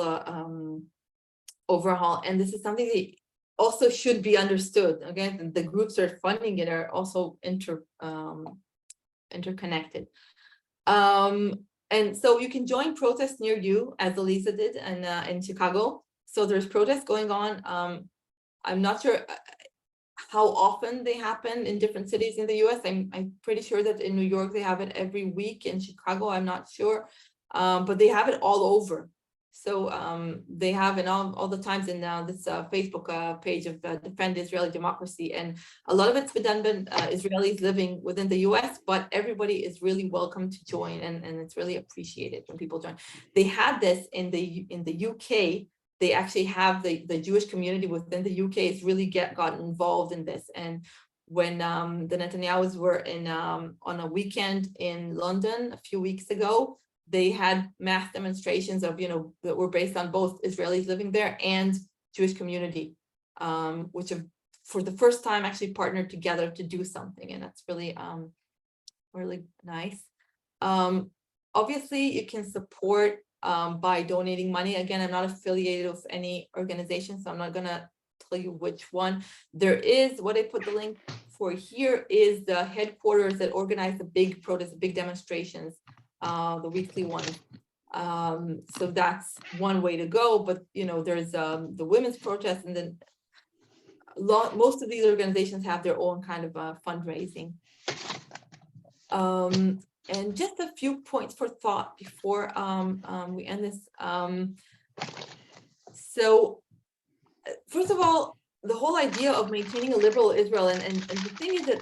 overhaul. And this is something that also should be understood. Again, the groups that are funding it are also interconnected. And so you can join protests near you, as Aliza did in Chicago. So there's protests going on. I'm not sure how often they happen in different cities in the US. I'm pretty sure that in New York they have it every week. In Chicago, I'm not sure, but they have it all over. So they have it all the times in this Facebook page of Defend Israeli Democracy. And a lot of it's been done by Israelis living within the US, but everybody is really welcome to join, and it's really appreciated when people join. They had this in the UK. They actually have the Jewish community within the UK has really gotten involved in this. And when the Netanyahus were on a weekend in London a few weeks ago, they had mass demonstrations of, that were based on both Israelis living there and Jewish community, which have, for the first time, actually partnered together to do something. And that's really, really nice. Obviously, you can support by donating money. Again, I'm not affiliated with any organization, so I'm not gonna tell you which one. There is, what I put the link for here is the headquarters that organize the big protests, big demonstrations, the weekly ones. So that's one way to go, but there's the women's protest, and then most of these organizations have their own kind of fundraising. And just a few points for thought before we end this. So first of all, the whole idea of maintaining a liberal Israel, and the thing is that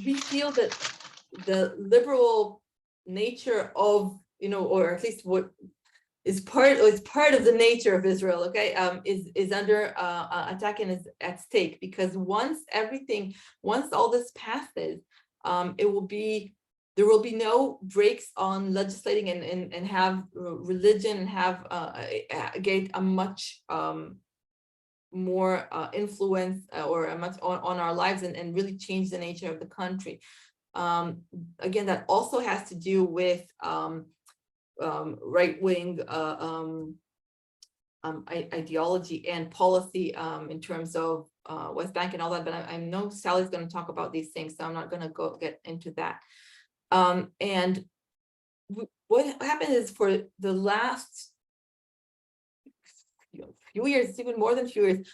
we feel that the liberal nature of, or at least what is part of the nature of Israel, okay, is under attack and is at stake, because once all this passes, there will be no breaks on legislating and have religion and have get a much more influence or a much on our lives and really change the nature of the country. Again, that also has to do with right-wing ideology and policy in terms of West Bank and all that, but I know Sally's going to talk about these things, so I'm not going to get into that. And what happened is for the last few years, even more than few years,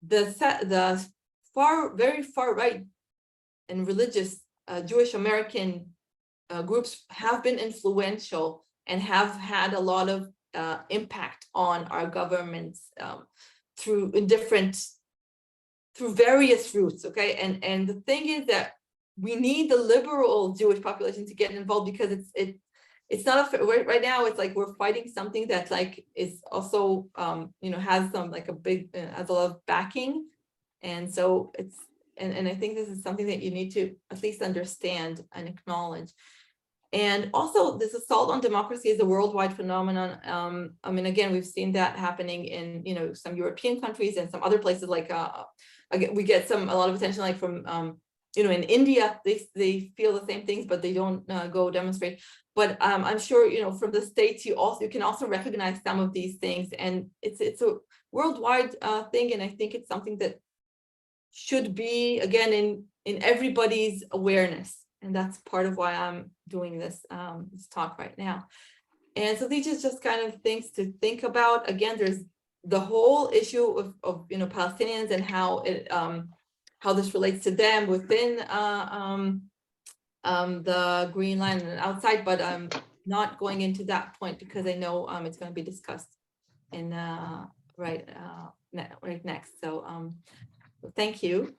the very far right and religious Jewish American groups have been influential and have had a lot of impact on our governments through various routes. Okay, and the thing is that we need the liberal Jewish population to get involved, because it's not right now. It's like we're fighting something that like is also has some like has a lot of backing, and so it's and I think this is something that you need to at least understand and acknowledge. And also, this assault on democracy is a worldwide phenomenon. I mean, again, we've seen that happening in some European countries and some other places. Like again, we get a lot of attention, like from in India. They feel the same things, but they don't go demonstrate. But I'm sure from the States, you can also recognize some of these things, and it's a worldwide thing. And I think it's something that should be, again, in everybody's awareness. And that's part of why I'm doing this talk right now. And so these are just kind of things to think about. Again, there's the whole issue of Palestinians and how this relates to them within the Green Line and outside, but I'm not going into that point because I know it's going to be discussed in right next. So thank you.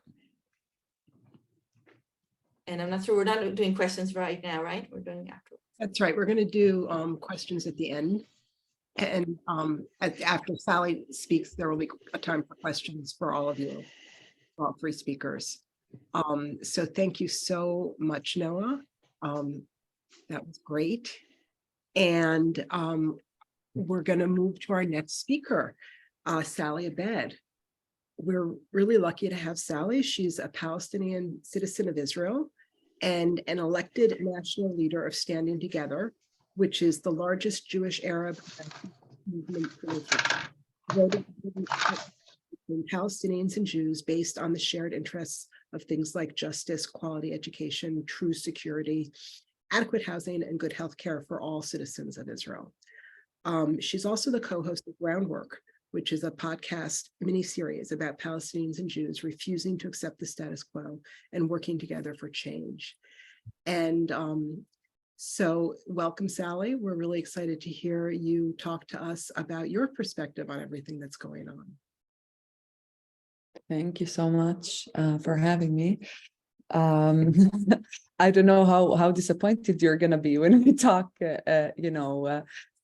And I'm not sure, we're not doing questions right now, right? We're doing after. That's right. We're going to do questions at the end. And after Sally speaks, there will be a time for questions for all of you, all three speakers. So thank you so much, Noa. That was great. And we're going to move to our next speaker, Sally Abed. We're really lucky to have Sally. She's a Palestinian citizen of Israel and an elected national leader of Standing Together, which is the largest Jewish Arab movement between Palestinians and Jews based on the shared interests of things like justice, quality education, true security, adequate housing, and good health care for all citizens of Israel. She's also the co-host of Groundwork, which is a podcast mini-series about Palestinians and Jews refusing to accept the status quo and working together for change. And so welcome, Sally. We're really excited to hear you talk to us about your perspective on everything that's going on. Thank you so much for having me. I don't know how disappointed you're going to be when we talk,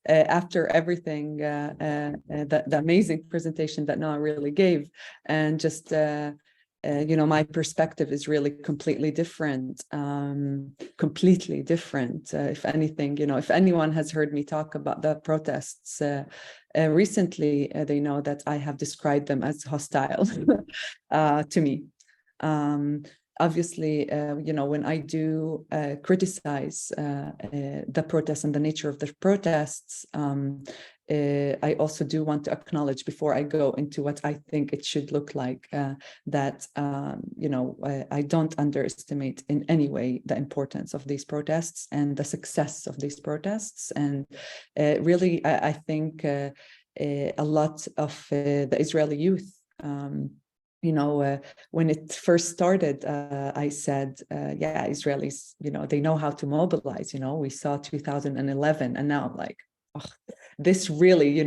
after everything, the amazing presentation that Noa really gave, and just my perspective is really completely different. If anything, if anyone has heard me talk about the protests recently, they know that I have described them as hostile to me. Obviously, when I do criticize the protests and the nature of the protests, I also do want to acknowledge, before I go into what I think it should look like, that, I don't underestimate in any way the importance of these protests and the success of these protests. And really, I think a lot of the Israeli youth, when it first started, I said, Israelis, they know how to mobilize. We saw 2011, and now I'm like, oh, this really,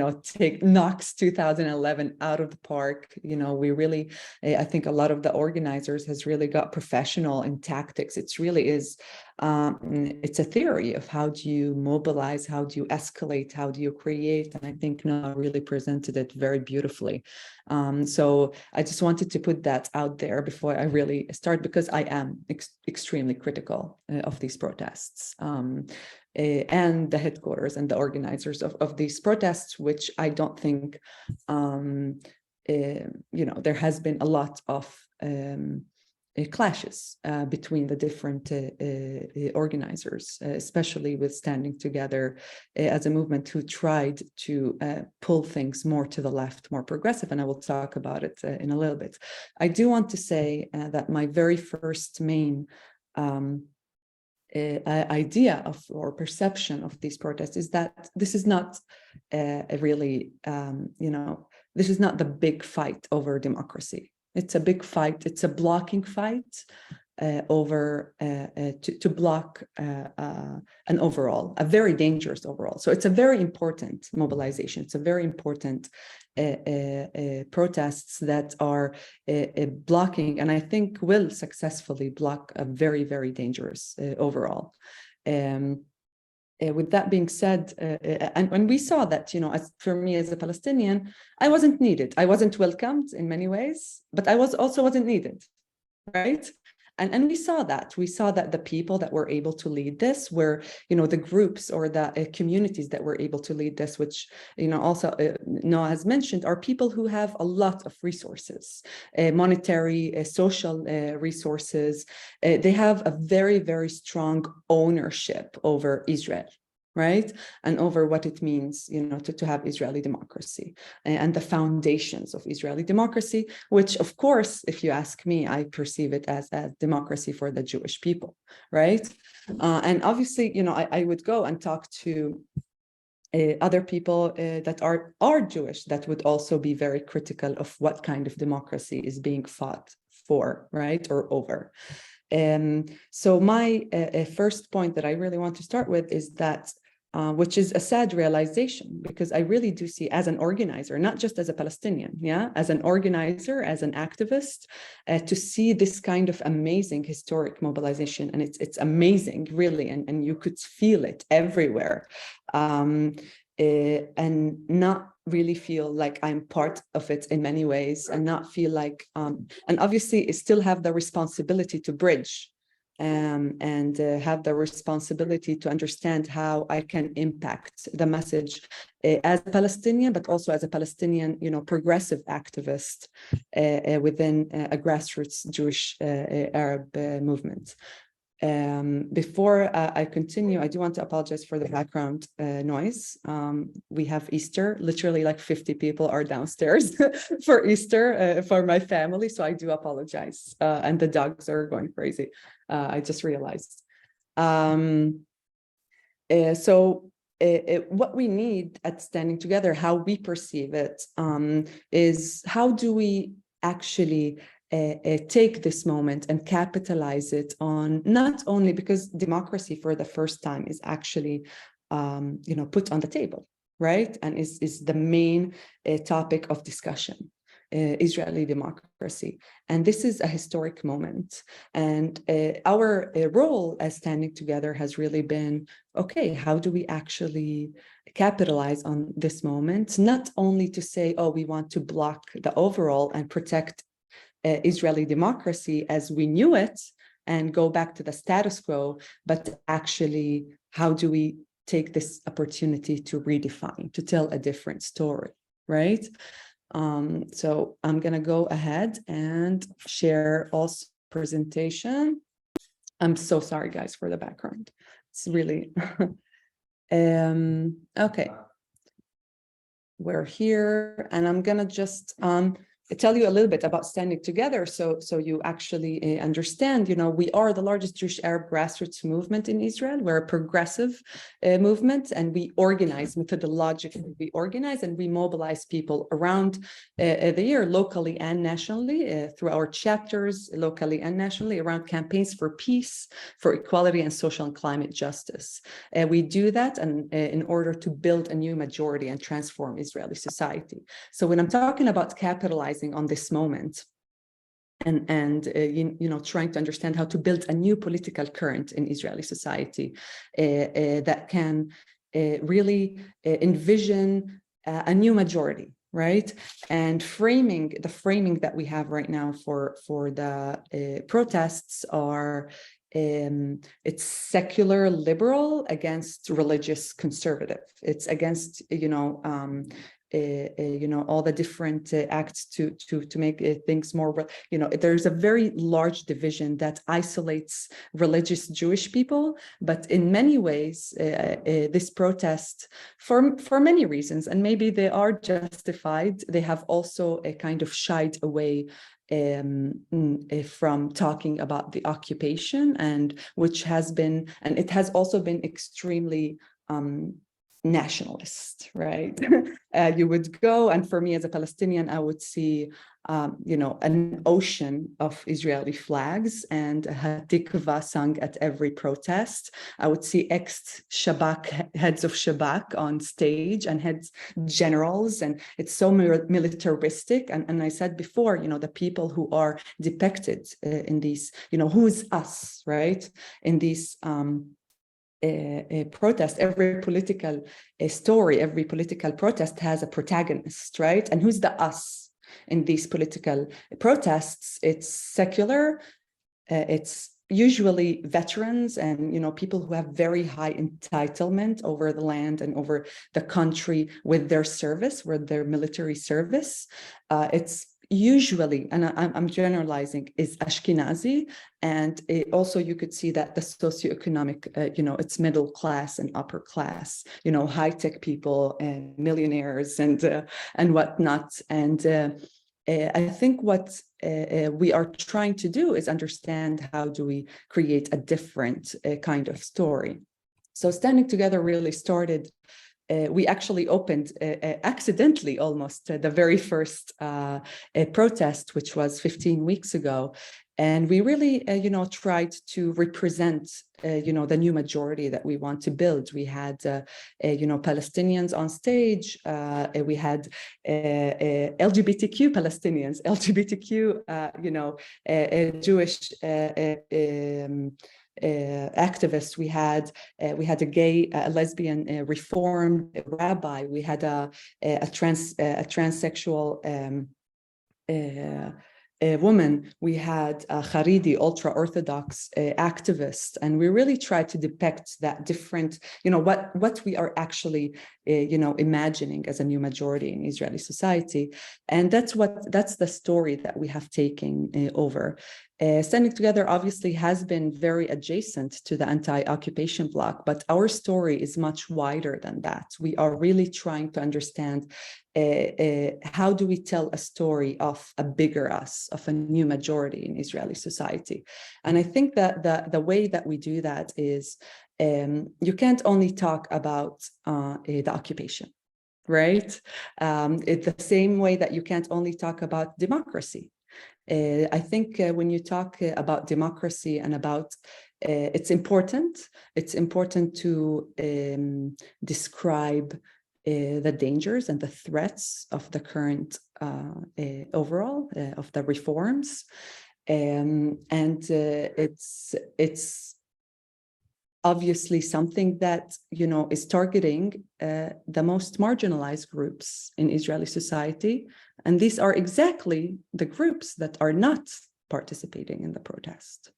knocks 2011 out of the park. We really, I think a lot of the organizers has really got professional in tactics. It really is, it's a theory of how do you mobilize, how do you escalate, how do you create, and I think Noa really presented it very beautifully. So I just wanted to put that out there before I really start, because I am extremely critical of these protests. And the headquarters and the organizers of these protests, which I don't think, there has been a lot of clashes between the different organizers, especially with standing together as a movement who tried to pull things more to the left, more progressive, and I will talk about it in a little bit. I do want to say that my very first main idea of or perception of these protests is that this is not a really, this is not the big fight over democracy. It's a big fight. It's a blocking fight to block an overall, a very dangerous overall. So it's a very important mobilization. It's a very important protests that are blocking, and I think will successfully block a very, very dangerous overall. With that being said, and when we saw that, for me as a Palestinian, I wasn't needed. I wasn't welcomed in many ways, but I wasn't needed, right? And we saw that. We saw that the people that were able to lead this were, the groups or the communities that were able to lead this, which, also Noa has mentioned, are people who have a lot of resources, monetary, social resources. They have a very, very strong ownership over Israel, right? And over what it means, to have Israeli democracy and the foundations of Israeli democracy, which, of course, if you ask me, I perceive it as a democracy for the Jewish people, right? And obviously, I would go and talk to other people that are Jewish that would also be very critical of what kind of democracy is being fought for, right, or over. So my first point that I really want to start with is that which is a sad realization, because I really do see as an organizer, not just as a Palestinian, as an organizer, as an activist, to see this kind of amazing historic mobilization. And it's amazing, really, and you could feel it everywhere. And not really feel like I'm part of it in many ways, and not feel like, and obviously still have the responsibility to bridge and have the responsibility to understand how I can impact the message as a Palestinian, but also as a Palestinian, progressive activist within a grassroots Jewish Arab movement. Before I continue, I do want to apologize for the background noise. We have Easter, literally like 50 people are downstairs for Easter for my family, so I do apologize. And the dogs are going crazy. I just realized. What we need at Standing Together, how we perceive it, is how do we actually take this moment and capitalize it on, not only because democracy for the first time is actually put on the table, right, and is the main topic of discussion, Israeli democracy. And this is a historic moment, and our role as Standing Together has really been, okay, how do we actually capitalize on this moment, not only to say, oh, we want to block the overall and protect Israeli democracy as we knew it and go back to the status quo, but actually, how do we take this opportunity to redefine, to tell a different story, right? So I'm going to go ahead and share also presentation. I'm so sorry, guys, for the background. It's really, okay. We're here, and I'm going to just tell you a little bit about Standing Together, so you actually understand, we are the largest Jewish Arab grassroots movement in Israel. We're a progressive movement, and we organize methodologically. We organize and we mobilize people around the year, locally and nationally, through our chapters, locally and nationally, around campaigns for peace, for equality, and social and climate justice. We do that in order to build a new majority and transform Israeli society. So when I'm talking about capitalizing on this moment and trying to understand how to build a new political current in Israeli society that can really envision a new majority, right? And the framing that we have right now for the protests are it's secular liberal against religious conservative. It's against all the different acts to make things more, there's a very large division that isolates religious Jewish people. But in many ways, this protest, for many reasons, and maybe they are justified, they have also a kind of shied away from talking about the occupation, and it has also been extremely nationalist, right? You would go, and for me as a Palestinian, I would see, an ocean of Israeli flags and Hatikva sung at every protest. I would see ex-Shabak, heads of Shabak on stage and heads generals, and it's so militaristic. And I said before, the people who are depicted in these, who's us, right? In these protest, every political story, every political protest has a protagonist, right? And who's the us in these political protests? It's secular, it's usually veterans and people who have very high entitlement over the land and over the country with their service, with their military service. It's usually, and I'm generalizing, is Ashkenazi, and also you could see that the socioeconomic, it's middle class and upper class, high-tech people and millionaires and whatnot. And I think what we are trying to do is understand how do we create a different kind of story. So Standing Together really started. We actually opened accidentally almost the very first protest, which was 15 weeks ago. And we really, tried to represent, the new majority that we want to build. We had, Palestinians on stage. We had LGBTQ Palestinians, LGBTQ, Jewish activists. We had a gay, lesbian, reformed rabbi. We had a transsexual woman. We had a Haredi, ultra-Orthodox activist, and we really tried to depict that different, what we are actually, imagining as a new majority in Israeli society, and that's the story that we have taken over. Standing Together obviously has been very adjacent to the anti-occupation bloc, but our story is much wider than that. We are really trying to understand how do we tell a story of a bigger us, of a new majority in Israeli society. And I think that the way that we do that is you can't only talk about the occupation, right? It's the same way that you can't only talk about democracy. I think when you talk about democracy and about it's important to describe the dangers and the threats of the current overall of the reforms, and it's obviously something that is targeting the most marginalized groups in Israeli society, and these are exactly the groups that are not participating in the protest.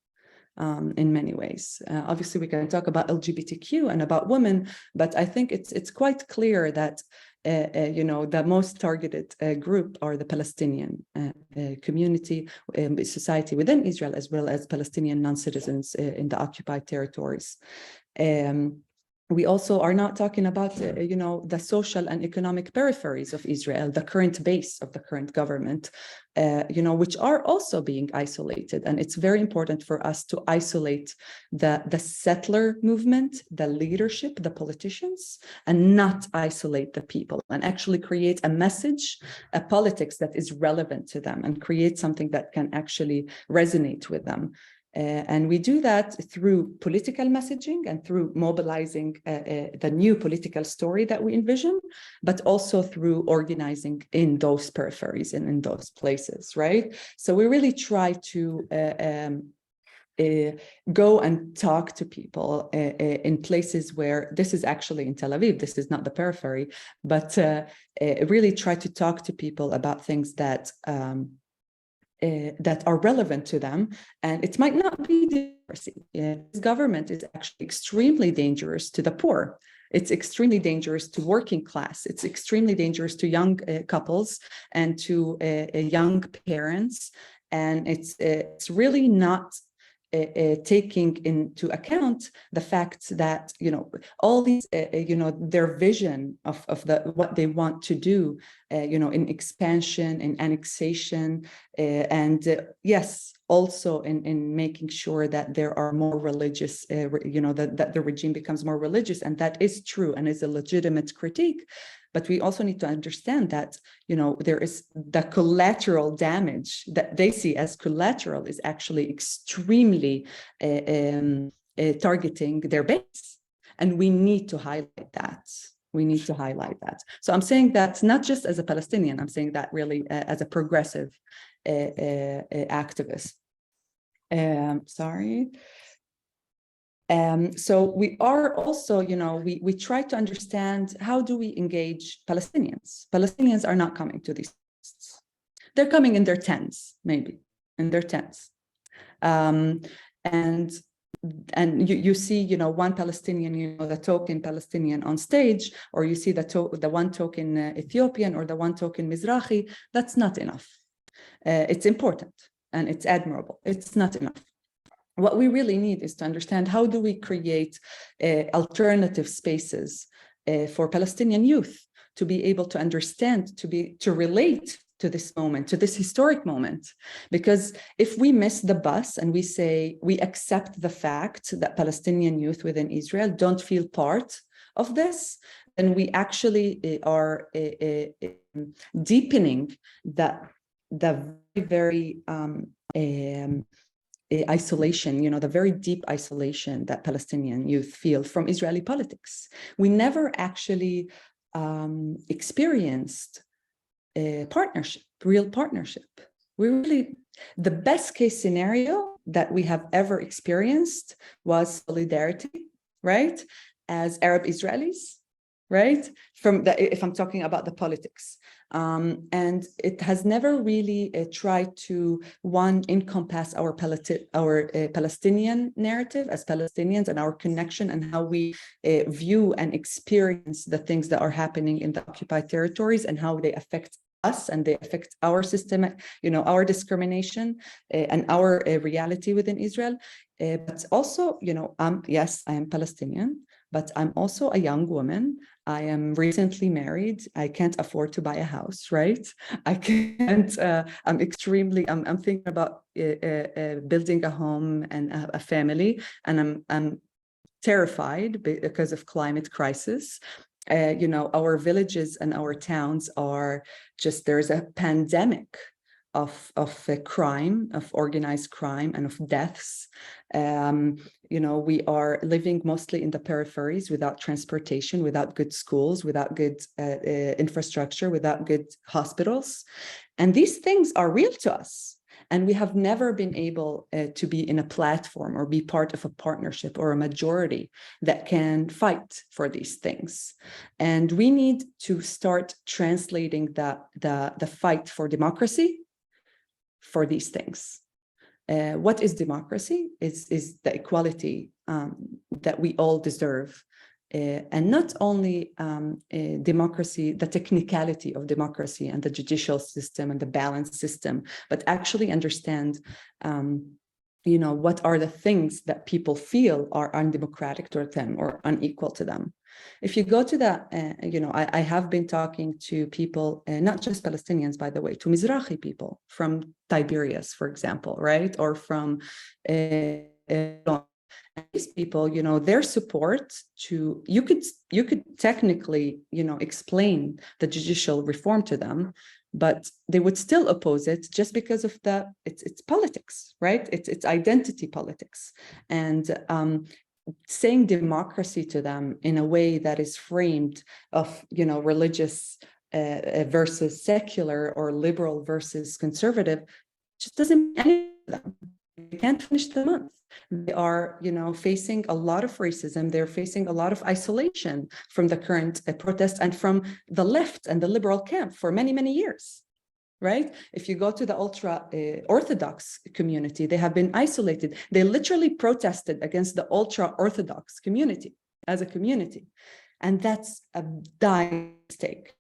In many ways. Obviously, we can talk about LGBTQ and about women, but I think it's quite clear that the most targeted group are the Palestinian community, society within Israel, as well as Palestinian non-citizens in the occupied territories. We also are not talking about, the social and economic peripheries of Israel, the current base of the current government, which are also being isolated. And it's very important for us to isolate the settler movement, the leadership, the politicians, and not isolate the people, and actually create a message, a politics that is relevant to them, and create something that can actually resonate with them. And we do that through political messaging and through mobilizing the new political story that we envision, but also through organizing in those peripheries and in those places, right? So we really try to go and talk to people in places where this is actually in Tel Aviv, this is not the periphery, but really try to talk to people about things that are relevant to them, and it might not be democracy. This government is actually extremely dangerous to the poor, It's extremely dangerous to working class. It's extremely dangerous to young couples and to young parents. And it's really not taking into account the fact that, all these, their vision of what they want to do, in expansion, in annexation, and yes, also in making sure that there are more religious, that the regime becomes more religious. And that is true and is a legitimate critique. But we also need to understand that, there is the collateral damage that they see as collateral is actually extremely targeting their base. And we need to highlight that. So I'm saying that not just as a Palestinian, I'm saying that really as a progressive activist. So we are also, we try to understand, how do we engage Palestinians? Palestinians are not coming to these protests. They're coming in their tents, maybe in their tents. And you see, one Palestinian, the token Palestinian on stage, or you see the one token Ethiopian or the one token Mizrahi. That's not enough. It's important and it's admirable. It's not enough. What we really need is to understand, how do we create alternative spaces for Palestinian youth to be able to understand, to relate to this moment, to this historic moment. Because if we miss the bus and we say we accept the fact that Palestinian youth within Israel don't feel part of this, then we actually are deepening the very isolation, the very deep isolation that Palestinian youth feel from Israeli politics. We never actually experienced a partnership, real partnership. The best case scenario that we have ever experienced was solidarity, right? As Arab Israelis, right? If I'm talking about the politics. And it has never really tried to encompass our Palestinian narrative as Palestinians and our connection and how we view and experience the things that are happening in the occupied territories and how they affect us and they affect our system, our discrimination and our reality within Israel. But also, yes, I am Palestinian, but I'm also a young woman. I am recently married. I can't afford to buy a house, right? I can't, I'm thinking about building a home and a family, and I'm terrified because of climate crisis. Our villages and our towns are there's a pandemic of crime, of organized crime, and of deaths. We are living mostly in the peripheries without transportation, without good schools, without good infrastructure, without good hospitals. And these things are real to us. And we have never been able to be in a platform or be part of a partnership or a majority that can fight for these things. And we need to start translating the fight for democracy for these things. What is democracy? Is the equality that we all deserve. And not only democracy, the technicality of democracy and the judicial system and the balance system, but actually understand, what are the things that people feel are undemocratic to them or unequal to them. If you go to I have been talking to people, not just Palestinians, by the way, to Mizrahi people from Tiberias, for example, right? Or from these people, their support to, you could technically, explain the judicial reform to them, but they would still oppose it just because of it's politics, right? It's identity politics. And saying democracy to them in a way that is framed of, religious versus secular or liberal versus conservative just doesn't mean anything to them. They can't finish the month. They are, facing a lot of racism. They're facing a lot of isolation from the current protest and from the left and the liberal camp for many, many years, right? If you go to the ultra-Orthodox community, they have been isolated. They literally protested against the ultra-Orthodox community as a community. And that's a dire mistake.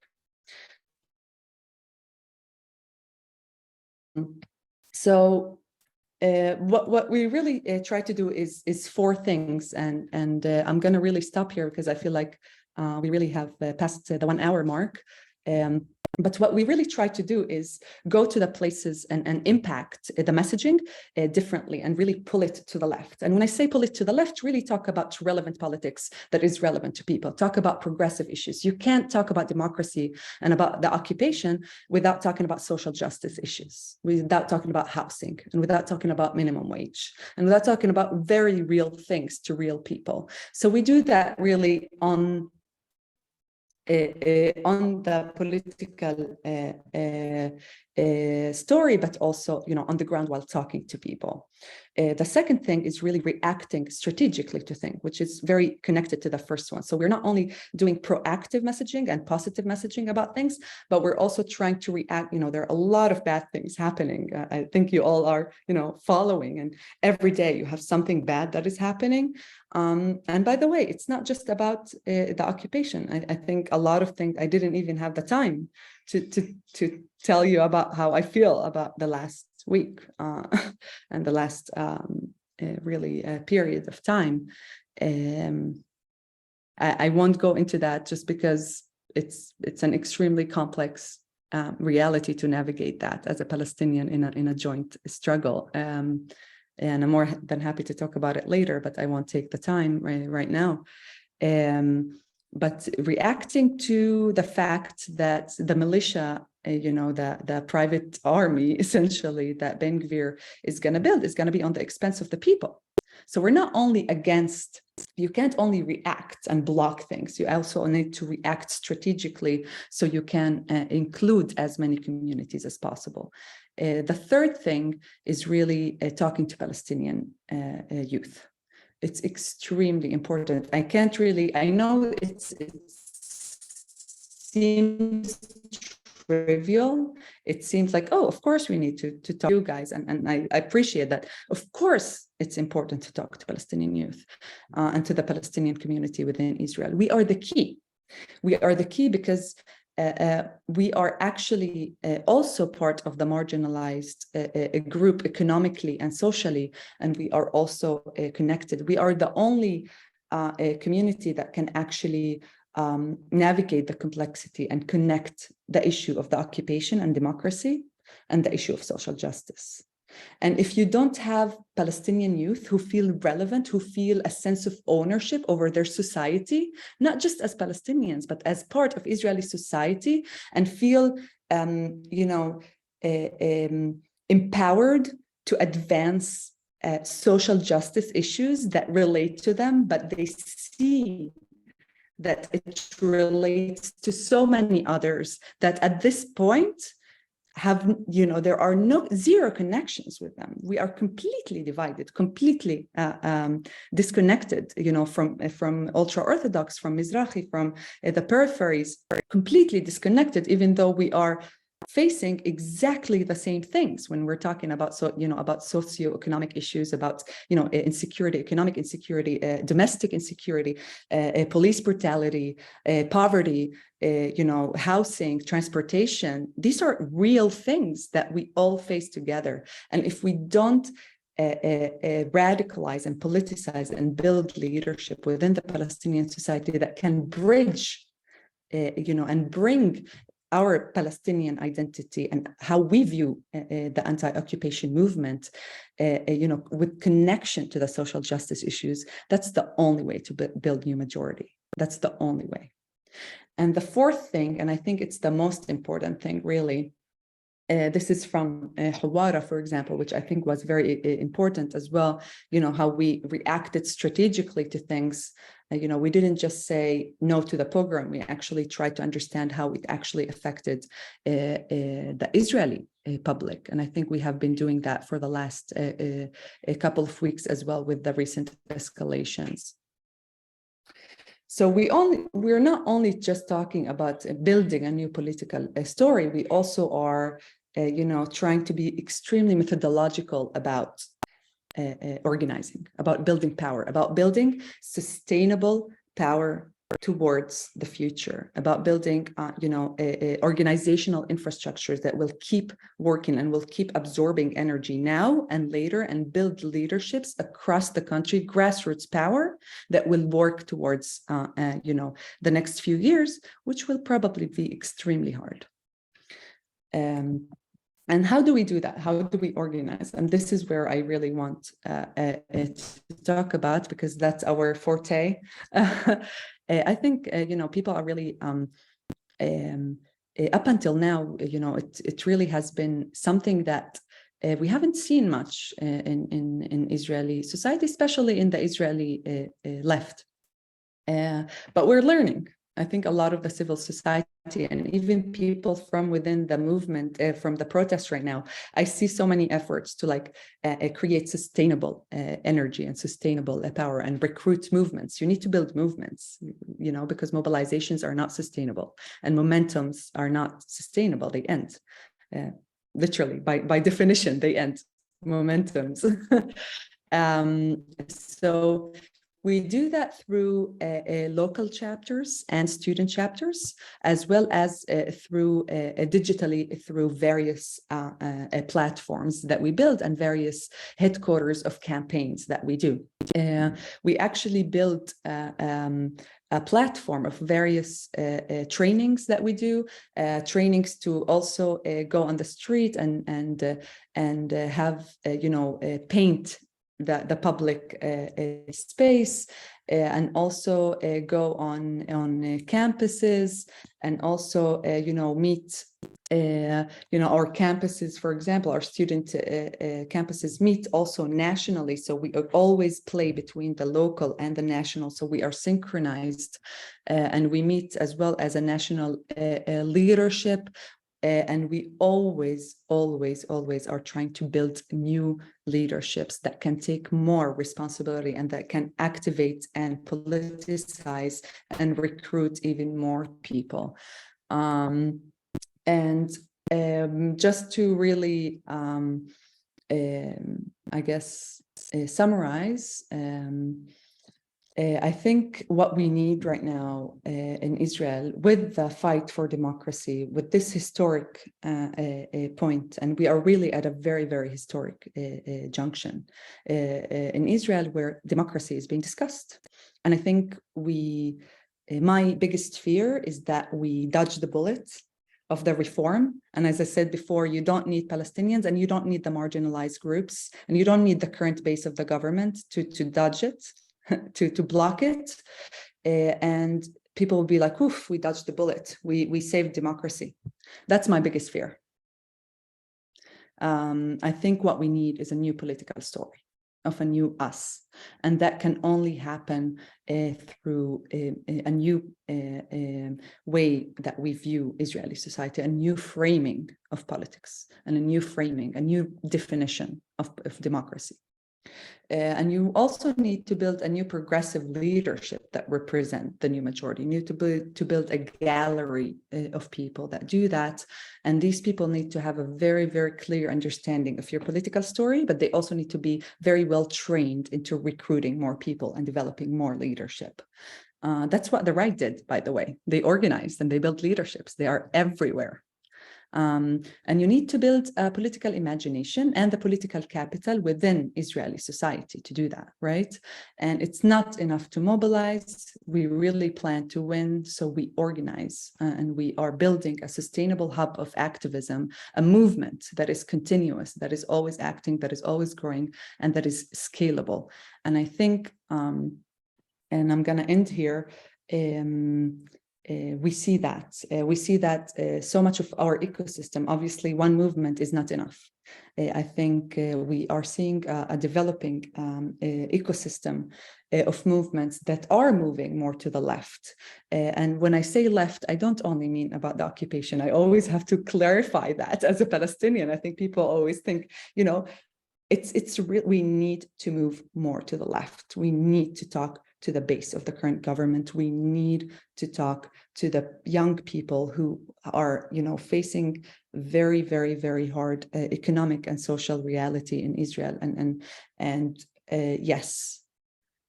So what we really try to do is four things, and I'm going to really stop here because I feel like we really have passed the 1 hour mark. But what we really try to do is go to the places and impact the messaging differently and really pull it to the left. And when I say pull it to the left, really talk about relevant politics that is relevant to people, talk about progressive issues. You can't talk about democracy and about the occupation without talking about social justice issues, without talking about housing, and without talking about minimum wage, and without talking about very real things to real people. So we do that really on the political story, but also, on the ground while talking to people. The second thing is really reacting strategically to things, which is very connected to the first one. So we're not only doing proactive messaging and positive messaging about things, but we're also trying to react. There are a lot of bad things happening. I think you all are, following, and every day you have something bad that is happening. And by the way, it's not just about the occupation. I think a lot of things, I didn't even have the time to tell you about how I feel about the last week and the last really period of time. I won't go into that just because it's an extremely complex reality to navigate that as a Palestinian in a joint struggle. And I'm more than happy to talk about it later, but I won't take the time right now. But reacting to the fact that the militia, the private army, essentially, that Ben Gvir is going to build is going to be on the expense of the people. So we're not only against, you can't only react and block things, you also need to react strategically so you can include as many communities as possible. The third thing is really talking to Palestinian youth. It's extremely important. I know it seems trivial. It seems like, oh, of course we need to talk to you guys. And I appreciate that. Of course, it's important to talk to Palestinian youth and to the Palestinian community within Israel. We are the key. We are the key because we are actually also part of the marginalized group economically and socially, and we are also connected. We are the only community that can actually navigate the complexity and connect the issue of the occupation and democracy and the issue of social justice. And if you don't have Palestinian youth who feel relevant, who feel a sense of ownership over their society, not just as Palestinians, but as part of Israeli society, and feel, empowered to advance social justice issues that relate to them, but they see that it relates to so many others that at this point have, there are zero connections with them. We are completely divided, completely disconnected, from ultra-Orthodox, from Mizrahi, from the peripheries, completely disconnected, even though we are facing exactly the same things when we're talking about, about socioeconomic issues, about, insecurity, economic insecurity, domestic insecurity, police brutality, poverty, housing, transportation. These are real things that we all face together. And if we don't radicalize and politicize and build leadership within the Palestinian society that can bridge, and bring our Palestinian identity and how we view the anti-occupation movement, with connection to the social justice issues, that's the only way to build new majority. That's the only way. And the fourth thing, and I think it's the most important thing, really, this is from Hawara, for example, which I think was very important as well, how we reacted strategically to things. We didn't just say no to the pogrom. We actually tried to understand how it actually affected the Israeli public. And I think we have been doing that for the last a couple of weeks as well with the recent escalations. So we're not only just talking about building a new political story, we also are, trying to be extremely methodological about organizing, about building power, about building sustainable power towards the future, about building, organizational infrastructures that will keep working and will keep absorbing energy now and later, and build leaderships across the country, grassroots power that will work towards, the next few years, which will probably be extremely hard. And how do we do that? How do we organize? And this is where I really want to talk about, because that's our forte. I think, people are really, up until now, it really has been something that we haven't seen much in Israeli society, especially in the Israeli left. But we're learning. I think a lot of the civil society and even people from within the movement, from the protests right now, I see so many efforts to create sustainable energy and sustainable power and recruit movements. You need to build movements, because mobilizations are not sustainable and momentums are not sustainable. They end. Literally, by definition, they end. Momentums. So we do that through local chapters and student chapters, as well as through digitally through various platforms that we build and various headquarters of campaigns that we do. We actually built a platform of various trainings that we do, trainings to also go on the street and have paint the public space, and also go on campuses, and also meet our campuses. For example, our student campuses meet also nationally, so we always play between the local and the national, so we are synchronized, and we meet as well as a national leadership. And we always are trying to build new leaderships that can take more responsibility and that can activate and politicize and recruit even more people. Just to really, summarize, I think what we need right now in Israel, with the fight for democracy, with this historic point, and we are really at a very, very historic junction in Israel where democracy is being discussed. And I think my biggest fear is that we dodge the bullet of the reform. And as I said before, you don't need Palestinians and you don't need the marginalized groups, and you don't need the current base of the government to dodge it. To block it, and people will be like, oof, we dodged the bullet, we saved democracy. That's my biggest fear. I think what we need is a new political story of a new us, and that can only happen through a new way that we view Israeli society, a new framing of politics, and a new framing, a new definition of democracy. And you also need to build a new progressive leadership that represent the new majority. You need to build a gallery of people that do that. And these people need to have a very, very clear understanding of your political story, but they also need to be very well trained into recruiting more people and developing more leadership. That's what the right did, by the way. They organized and they built leaderships. They are everywhere. And you need to build a political imagination and the political capital within Israeli society to do that, right? And it's not enough to mobilize. We really plan to win, so we organize, and we are building a sustainable hub of activism, a movement that is continuous, that is always acting, that is always growing, and that is scalable. And I think, and I'm going to end here, we see that so much of our ecosystem, obviously one movement is not enough. I think we are seeing a developing ecosystem of movements that are moving more to the left. And when I say left, I don't only mean about the occupation. I always have to clarify that as a Palestinian. I think people always think, it's real. We need to move more to the left. We need to talk to the base of the current government. We need to talk to the young people who are, facing very, very, very hard economic and social reality in Israel. And yes,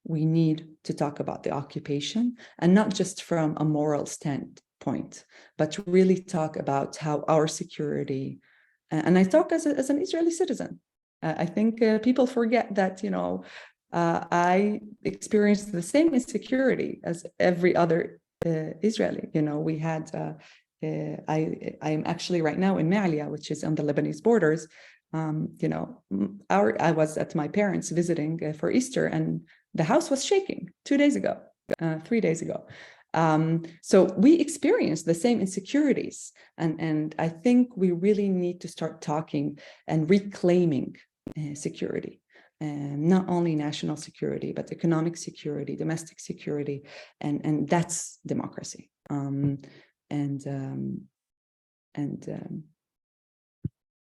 we need to talk about the occupation, and not just from a moral standpoint, but to really talk about how our security, and I talk as an Israeli citizen. I think people forget that, I experienced the same insecurity as every other Israeli. We had, I am actually right now in Ma'alia, which is on the Lebanese borders. I was at my parents visiting for Easter, and the house was shaking 3 days ago. So we experienced the same insecurities, and I think we really need to start talking and reclaiming security, not only national security, but economic security, domestic security, and that's democracy.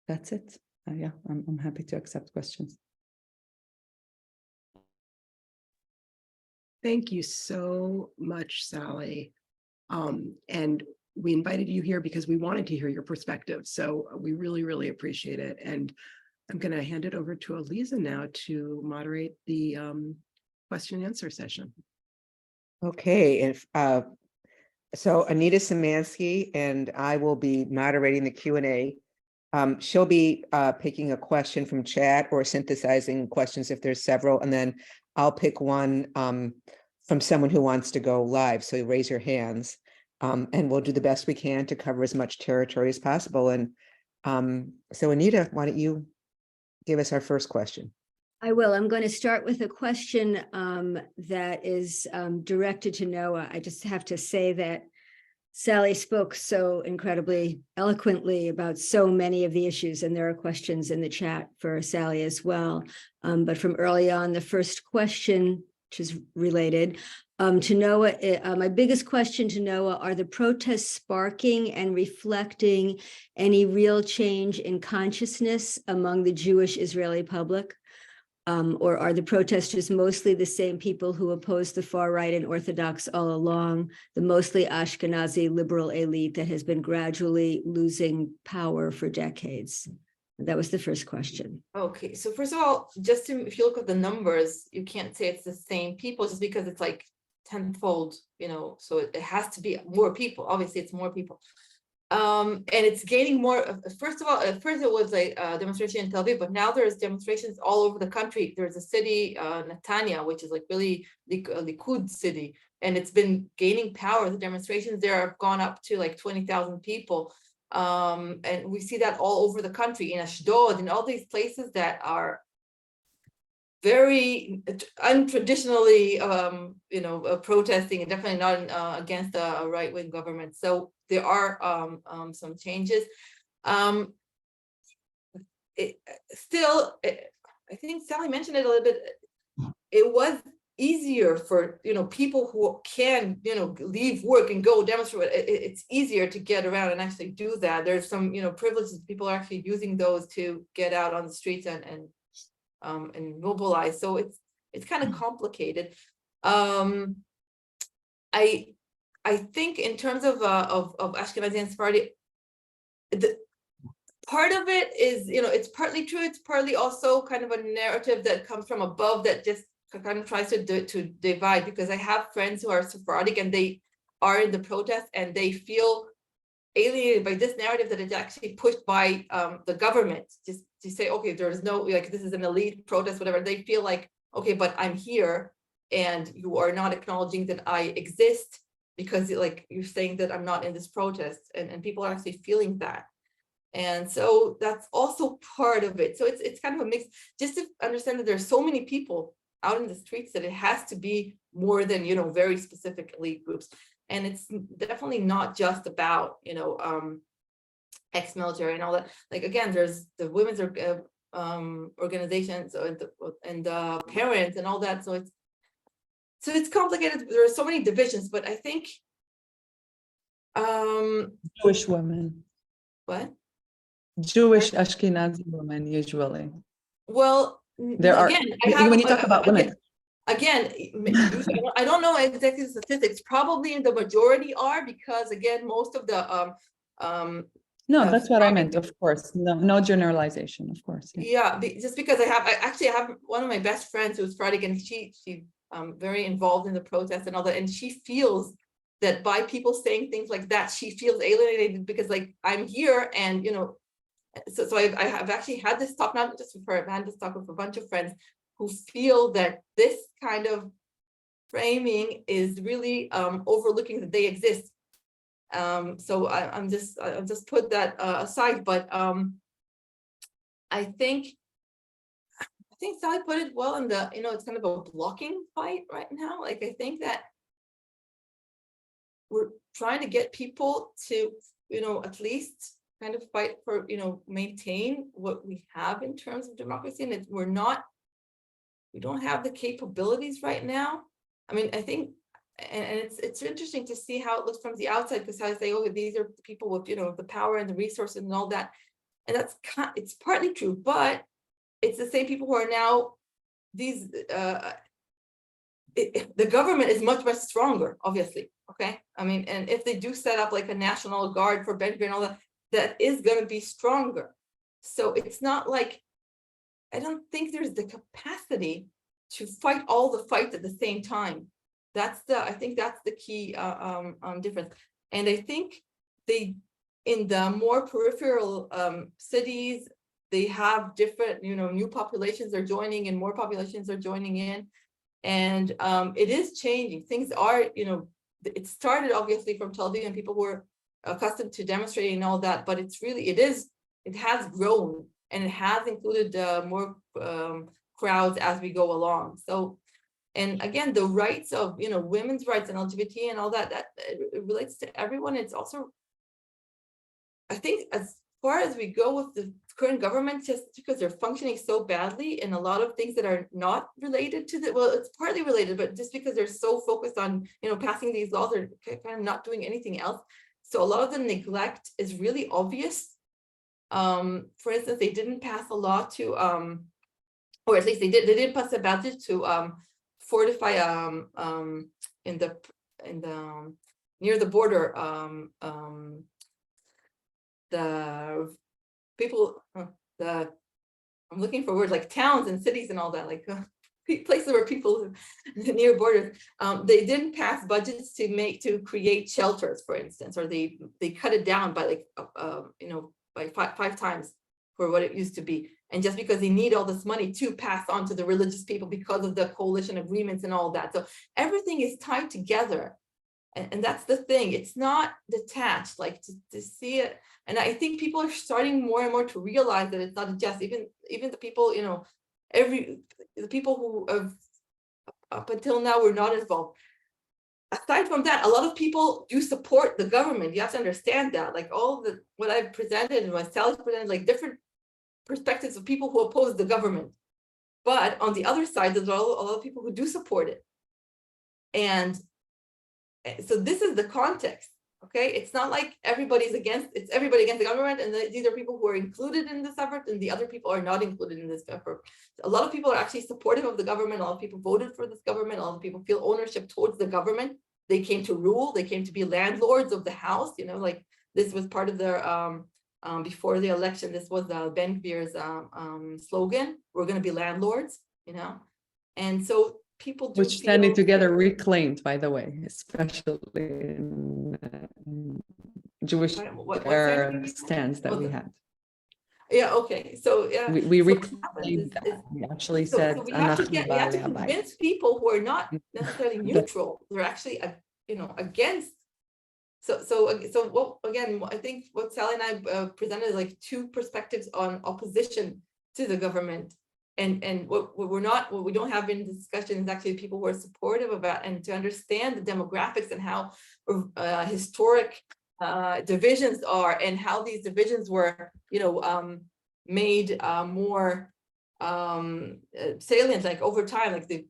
That's it. Yeah, I'm happy to accept questions. Thank you so much, Sally. And we invited you here because we wanted to hear your perspective. So we really, really appreciate it. And I'm going to hand it over to Aliza now to moderate the question and answer session. Okay, and so Anita Szymanski and I will be moderating the Q&A. She'll be picking a question from chat or synthesizing questions if there's several, and then I'll pick one from someone who wants to go live. So raise your hands, and we'll do the best we can to cover as much territory as possible. And so Anita, why don't you give us our first question? I will. I'm going to start with a question that is directed to Noa. I just have to say that Sally spoke so incredibly eloquently about so many of the issues, and there are questions in the chat for Sally as well. But from early on, the first question, which is related to Noa, my biggest question to Noa: are the protests sparking and reflecting any real change in consciousness among the Jewish Israeli public? Or are the protesters mostly the same people who oppose the far right and Orthodox all along, the mostly Ashkenazi liberal elite that has been gradually losing power for decades? That was the first question. Okay, so first of all, if you look at the numbers, you can't say it's the same people just because it's like tenfold, so it has to be more people. Obviously, it's more people. And it's gaining more. First of all, at first it was a demonstration in Tel Aviv, but now there's demonstrations all over the country. There's a city, Netanya, which is like really a Likud city, and it's been gaining power. The demonstrations there have gone up to like 20,000 people. And we see that all over the country, in Ashdod, in all these places that are very untraditionally, protesting, and definitely not against a right-wing government. So there are some changes. I think Sally mentioned it a little bit. It was easier for people who can leave work and go demonstrate. It's easier to get around and actually do that. There's some privileges. People are actually using those to get out on the streets and mobilize. So it's kind of complicated. I think in terms of Ashkenazi and Sephardi, the part of it is it's partly true. It's partly also kind of a narrative that comes from above that just kind of tries to divide. Because I have friends who are Sephardic and they are in the protest and they feel alienated by this narrative that is actually pushed by the government, just to say, okay, there's no, this is an elite protest, whatever. They feel like, okay, but I'm here and you are not acknowledging that I exist, because you're saying that I'm not in this protest, and people are actually feeling that. And so that's also part of it. So it's kind of a mix, just to understand that there's so many people out in the streets that it has to be more than very specific elite groups. And it's definitely not just about, ex-military and all that. Again, there's the women's organizations and parents and all that. So it's complicated. There are so many divisions, but I think Jewish women. What? Jewish Ashkenazi women usually. Well, there are, again, when you talk about women. Again, I don't know exactly the statistics. Probably the majority are, because again, most of the no, that's what I meant. Of course, no generalization. Of course. Yeah, just because I have one of my best friends who's Sephardic, and she very involved in the protests and all that. And she feels that by people saying things like that, she feels alienated because like I'm here and, you know, so I've actually had this talk, not just with her, I've had this talk with a bunch of friends who feel that this kind of framing is really overlooking that they exist. So I'll just put that aside, but I think Sally put it well in the, you know, it's kind of a blocking fight right now. Like, I think that we're trying to get people to, you know, at least kind of fight for, you know, maintain what we have in terms of democracy. And we don't have the capabilities right now. I mean, I think, and it's interesting to see how it looks from the outside, because how I say, oh, these are the people with, you know, the power and the resources and all that. And it's partly true, but it's the same people who are now these, the government is much stronger, obviously, okay? I mean, and if they do set up like a national guard for Becker and all that, that is going to be stronger. So it's not like, I don't think there's the capacity to fight all the fights at the same time. I think that's the key difference. And I think in the more peripheral cities, they have different, you know, new populations are joining and more populations are joining in. And it is changing. Things are, you know, it started obviously from Tel Aviv and people were accustomed to demonstrating and all that, but it has grown and it has included more crowds as we go along. So, and again, the rights of, you know, women's rights and LGBT and all that, it relates to everyone. It's also, I think, as far as we go with the current government, just because they're functioning so badly and a lot of things that are not related to well, it's partly related, but just because they're so focused on, you know, passing these laws, they're kind of not doing anything else. So a lot of the neglect is really obvious. For instance, they didn't pass a law to, or at least they didn't pass a budget to fortify in the near the border the people I'm looking for words like towns and cities and all that, like places where people near borders. They didn't pass budgets to create shelters, for instance, or they cut it down by like you know, by five times for what it used to be. And just because they need all this money to pass on to the religious people because of the coalition agreements and all that. So everything is tied together. And that's the thing. It's not detached, like to see it. And I think people are starting more and more to realize that it's not just even the people, you know, the people who have up until now were not involved. Aside from that, a lot of people do support the government. You have to understand that, like all what I've presented and what Sally's presented, like different perspectives of people who oppose the government. But on the other side, there's a lot of people who do support it. And so this is the context, okay? It's not like everybody against the government, and these are people who are included in this effort, and the other people are not included in this effort. A lot of people are actually supportive of the government. A lot of people voted for this government. A lot of people feel ownership towards the government. They came to rule. They came to be landlords of the house. You know, like this was part of their before the election. This was Ben Gvir's slogan: "We're going to be landlords." You know, and so. People do which standing together reclaimed, by the way, especially in Jewish stands that we had. Yeah, okay. So yeah, we reclaimed that. We actually said, so we have to convince people who are not necessarily neutral. They're actually, you know, against. So what, again, I think what Sally and I presented is like two perspectives on opposition to the government. And what we don't have in discussion is actually people who are supportive of that, and to understand the demographics and how historic divisions are, and how these divisions were, you know, made more salient, like over time, like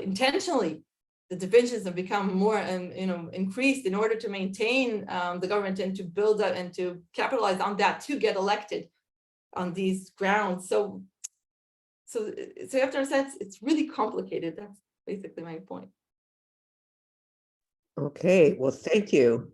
intentionally, the divisions have become more you know, increased in order to maintain the government and to build up and to capitalize on that to get elected on these grounds. So you have to understand it's really complicated. That's basically my point. Okay, well, thank you.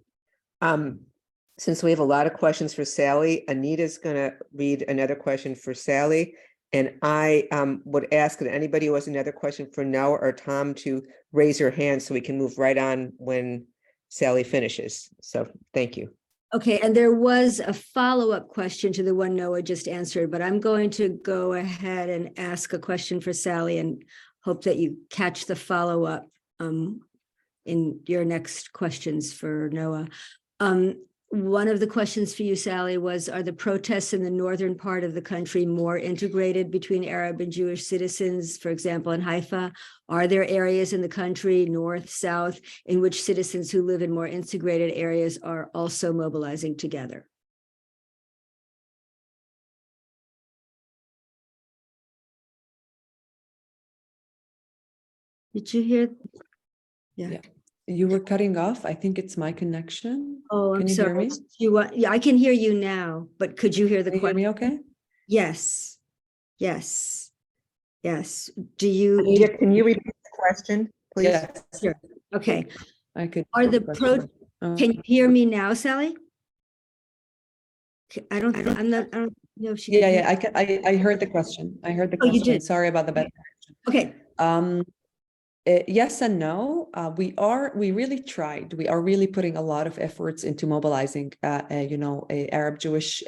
Since we have a lot of questions for Sally, Anita's going to read another question for Sally. And I would ask that anybody who has another question for Noa or Tom to raise your hand so we can move right on when Sally finishes. So thank you. Okay, and there was a follow-up question to the one Noa just answered, but I'm going to go ahead and ask a question for Sally and hope that you catch the follow-up in your next questions for Noa. One of the questions for you, Sally, was, are the protests in the northern part of the country more integrated between Arab and Jewish citizens, for example, in Haifa? Are there areas in the country, north, south, in which citizens who live in more integrated areas are also mobilizing together? Did you hear? Yeah. You were cutting off. I think it's my connection. Oh, I'm Can you sorry. hear me? You want? Yeah, I can hear you now, but could you hear the Can you hear question? me okay? Yes. Yes. Yes. Do you? Anita, can you repeat the question, please? Yes, Sure. Okay. I could. Are hear the question. Can you hear me now, Sally? I don't know if she can. Yeah, I heard the question. I heard the Oh, you question. did? Sorry about the bad Okay. connection. Yes and no. We really tried. We are really putting a lot of efforts into mobilizing, Arab Jewish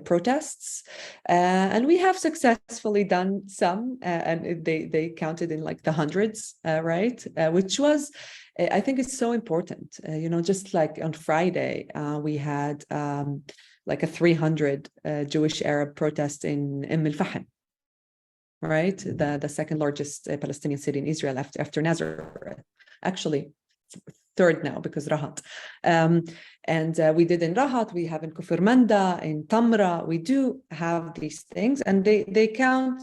protests, and we have successfully done some, and they counted in like the hundreds, right? Which was, I think, it's so important. Just like on Friday, we had like a 300 Jewish Arab protest in Al-Fahim. Right, the second largest Palestinian city in Israel after Nazareth, actually third now because Rahat. And we did in Rahat, we have in Kufr Manda, in Tamra, we do have these things, and they count,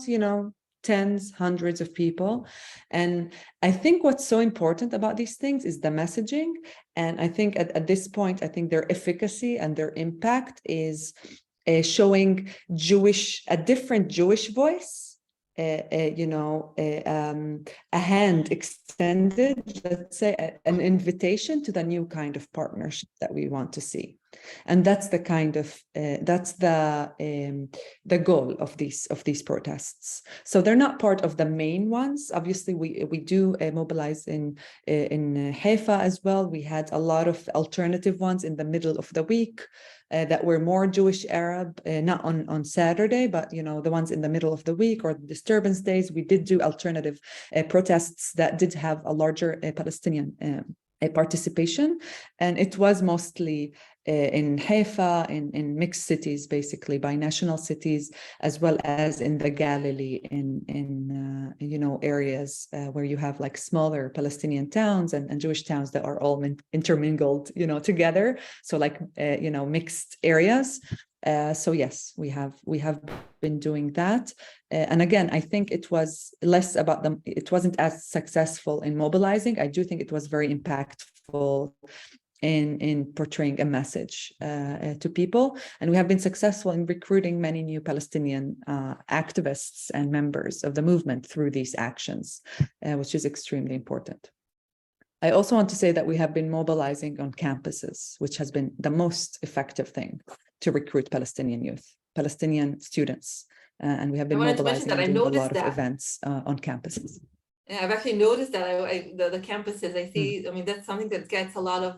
tens, hundreds of people. And I think what's so important about these things is the messaging. And I think at this point, I think their efficacy and their impact is showing a different Jewish voice. A hand extended, let's say, an invitation to the new kind of partnership that we want to see, and that's the kind of that's the goal of these protests. So they're not part of the main ones. Obviously, we do mobilize in Haifa as well. We had a lot of alternative ones in the middle of the week. That were more Jewish Arab, not on Saturday, but the ones in the middle of the week or the disturbance days. We did do alternative protests that did have a larger Palestinian participation, and it was mostly in Haifa, in mixed cities, basically binational cities, as well as in the Galilee, in areas where you have like smaller Palestinian towns and Jewish towns that are all intermingled, together. So like mixed areas. So yes, we have been doing that, and again, I think it was less about them. It wasn't as successful in mobilizing. I do think it was very impactful in portraying a message to people, and we have been successful in recruiting many new Palestinian activists and members of the movement through these actions, which is extremely important. I also want to say that we have been mobilizing on campuses, which has been the most effective thing to recruit Palestinian youth, Palestinian students, and we have been mobilizing and doing a lot of events on campuses. Yeah, I've actually noticed that the campuses, I see, I mean, that's something that gets a lot of,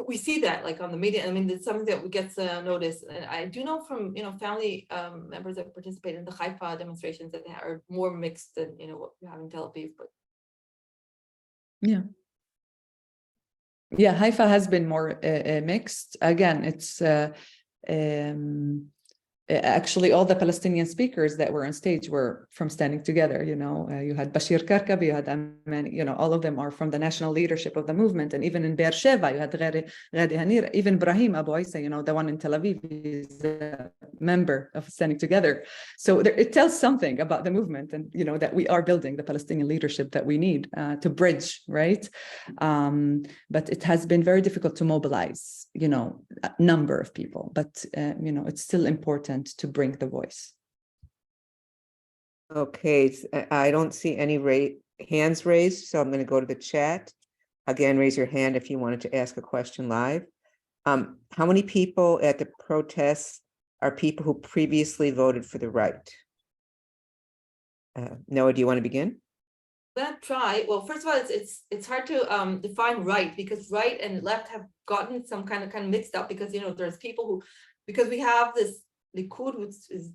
we see that like on the media. I mean, it's something that gets noticed. And I do know from, family members that participate in the Haifa demonstrations that are more mixed than, what we have in Tel Aviv, but. Yeah, Haifa has been more mixed. Again, it's actually all the Palestinian speakers that were on stage were from Standing Together. You had Bashir Karkab, you had Amani, all of them are from the national leadership of the movement. And even in Beersheba, you had Ghadi Hanir, even Ibrahim Abu Isa, the one in Tel Aviv, is a member of Standing Together. So it tells something about the movement, and that we are building the Palestinian leadership that we need to bridge, right? But it has been very difficult to mobilize, a number of people, but it's still important to bring the voice. Okay, I don't see any hands raised, so I'm going to go to the chat. Again, raise your hand if you wanted to ask a question live. How many people at the protests are people who previously voted for the right. Noah, do you want to begin? Let's try. Well, first of all, it's hard to define right, because right and left have gotten some kind of mixed up, because there's people who, because we have this Likud, which is,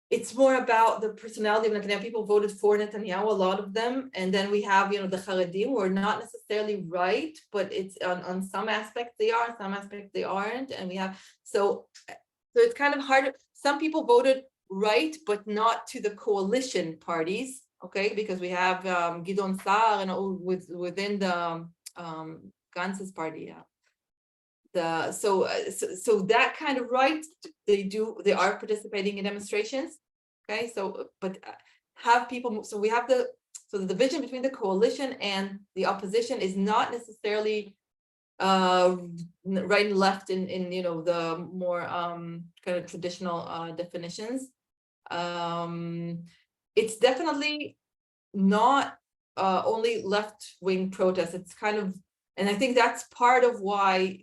it's more about the personality of Netanyahu. People voted for Netanyahu, a lot of them, and then we have the Haredim, who are not necessarily right, but it's on some aspects they are, some aspects they aren't, and we have so it's kind of hard. Some people voted right, but not to the coalition parties, okay, because we have Gidon Saar and within the Gantz's party, so that kind of right, they are participating in demonstrations, okay, so but have people, so we have the division between the coalition and the opposition is not necessarily right and left in the more kind of traditional definitions. It's definitely not only left-wing protests. It's kind of, and I think that's part of why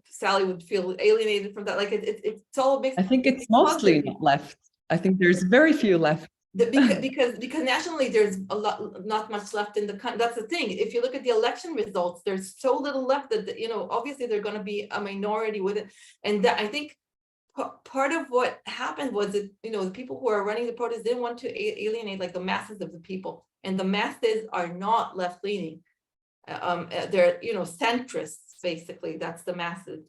Sally would feel alienated from that. Like it's all mixed. I think it's mostly not left. I think there's very few left. Because nationally there's not much left in the country. That's the thing. If you look at the election results, there's so little left that obviously they're going to be a minority with it. And that, I think part of what happened was that the people who are running the protest didn't want to alienate like the masses of the people, and the masses are not left leaning. They're centrists, basically. That's the masses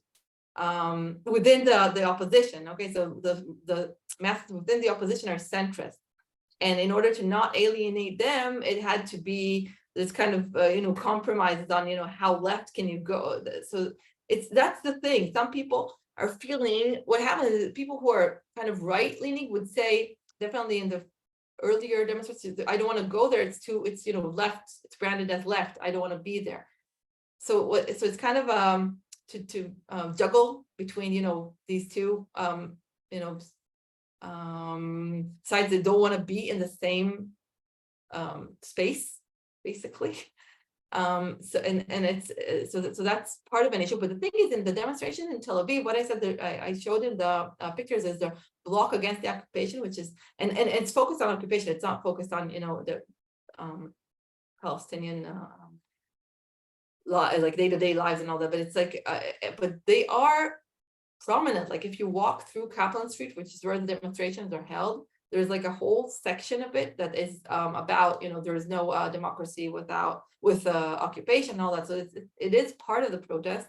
within the opposition. Okay, so the masses within the opposition are centrist. And in order to not alienate them, it had to be this kind of compromises on how left can you go. So that's the thing. Some people are feeling what happens is people who are kind of right leaning would say, definitely in the earlier demonstrations, I don't want to go there. It's left. It's branded as left. I don't want to be there. So it's kind of to juggle between these two sides that don't want to be in the same space, basically. So that's part of an issue. But the thing is, in the demonstration in Tel Aviv, what I said that I showed in the pictures is the block against the occupation, which is and it's focused on occupation. It's not focused on the Palestinian like day-to-day lives and all that. But it's like, but they are prominent. Like if you walk through Kaplan Street, which is where the demonstrations are held, there's like a whole section of it that is about there is no democracy with occupation and all that. So it is part of the protest,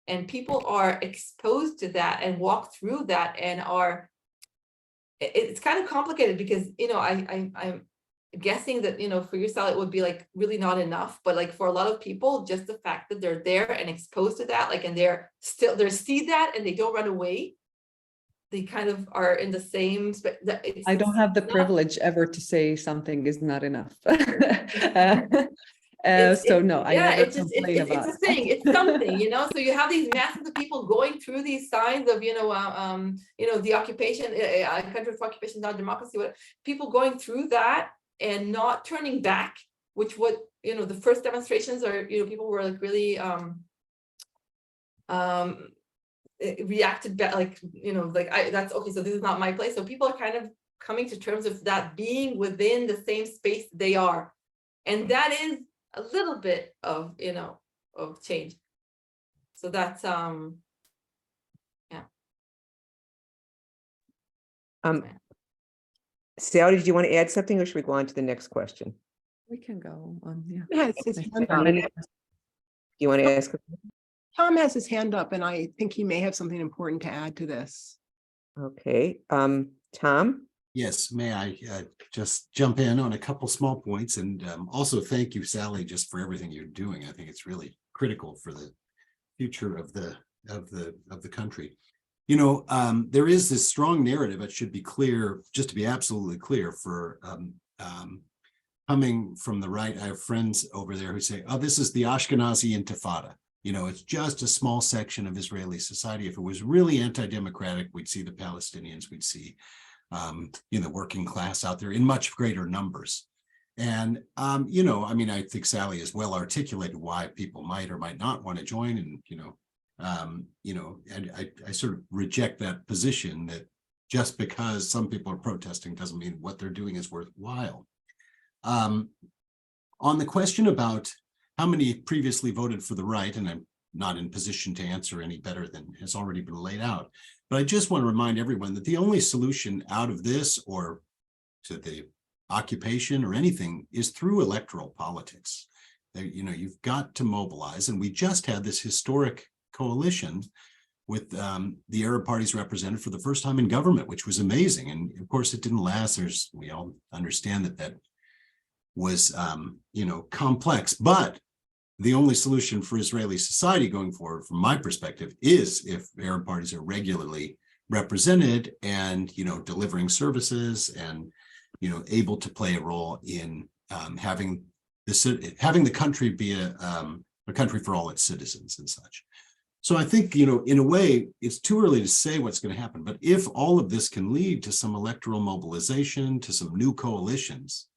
and people are exposed to that and walk through that and it's kind of complicated because I'm guessing that for you, Sally, it would be like really not enough, but like for a lot of people, just the fact that they're there and exposed to that, like, and they see that and they don't run away, they kind of are in the same. I don't have the privilege ever to say something is not enough. So no, I never complain about it. It's a thing. It's something, So you have these masses of people going through these signs of, the occupation, a country for occupation, not democracy. People going through that and not turning back, which the first demonstrations are, people were like really reacted back, like that's okay, so this is not my place. So people are kind of coming to terms with that being within the same space they are, and that is a little bit of of change. So that's Sally, did you want to add something, or should we go on to the next question? We can go on. Yes, his hand How up. many- You want to ask? Tom has his hand up, and I think he may have something important to add to this. Okay, Tom? Yes, may I just jump in on a couple small points, and also thank you, Sally, just for everything you're doing. I think it's really critical for the future of the country. There is this strong narrative. It should be clear, just to be absolutely clear, for coming from the right. I have friends over there who say, "Oh, this is the Ashkenazi Intifada. It's just a small section of Israeli society. If it was really anti-democratic, we'd see the Palestinians, we'd see the working class out there in much greater numbers." And I think Sally has well articulated why people might or might not want to join, and You know, and I sort of reject that position that just because some people are protesting doesn't mean what they're doing is worthwhile. On the question about how many previously voted for the right, and I'm not in position to answer any better than has already been laid out, but I just want to remind everyone that the only solution out of this or to the occupation or anything is through electoral politics. You know, you've got to mobilize, and we just had this historic coalition with the Arab parties represented for the first time in government, which was amazing. And of course, it didn't last. We all understand that was, you know, complex, but the only solution for Israeli society going forward, from my perspective, is if Arab parties are regularly represented and, you know, delivering services and, you know, able to play a role in having the country be a country for all its citizens and such. So I think, you know, in a way, it's too early to say what's going to happen. But if all of this can lead to some electoral mobilization, to some new coalitions,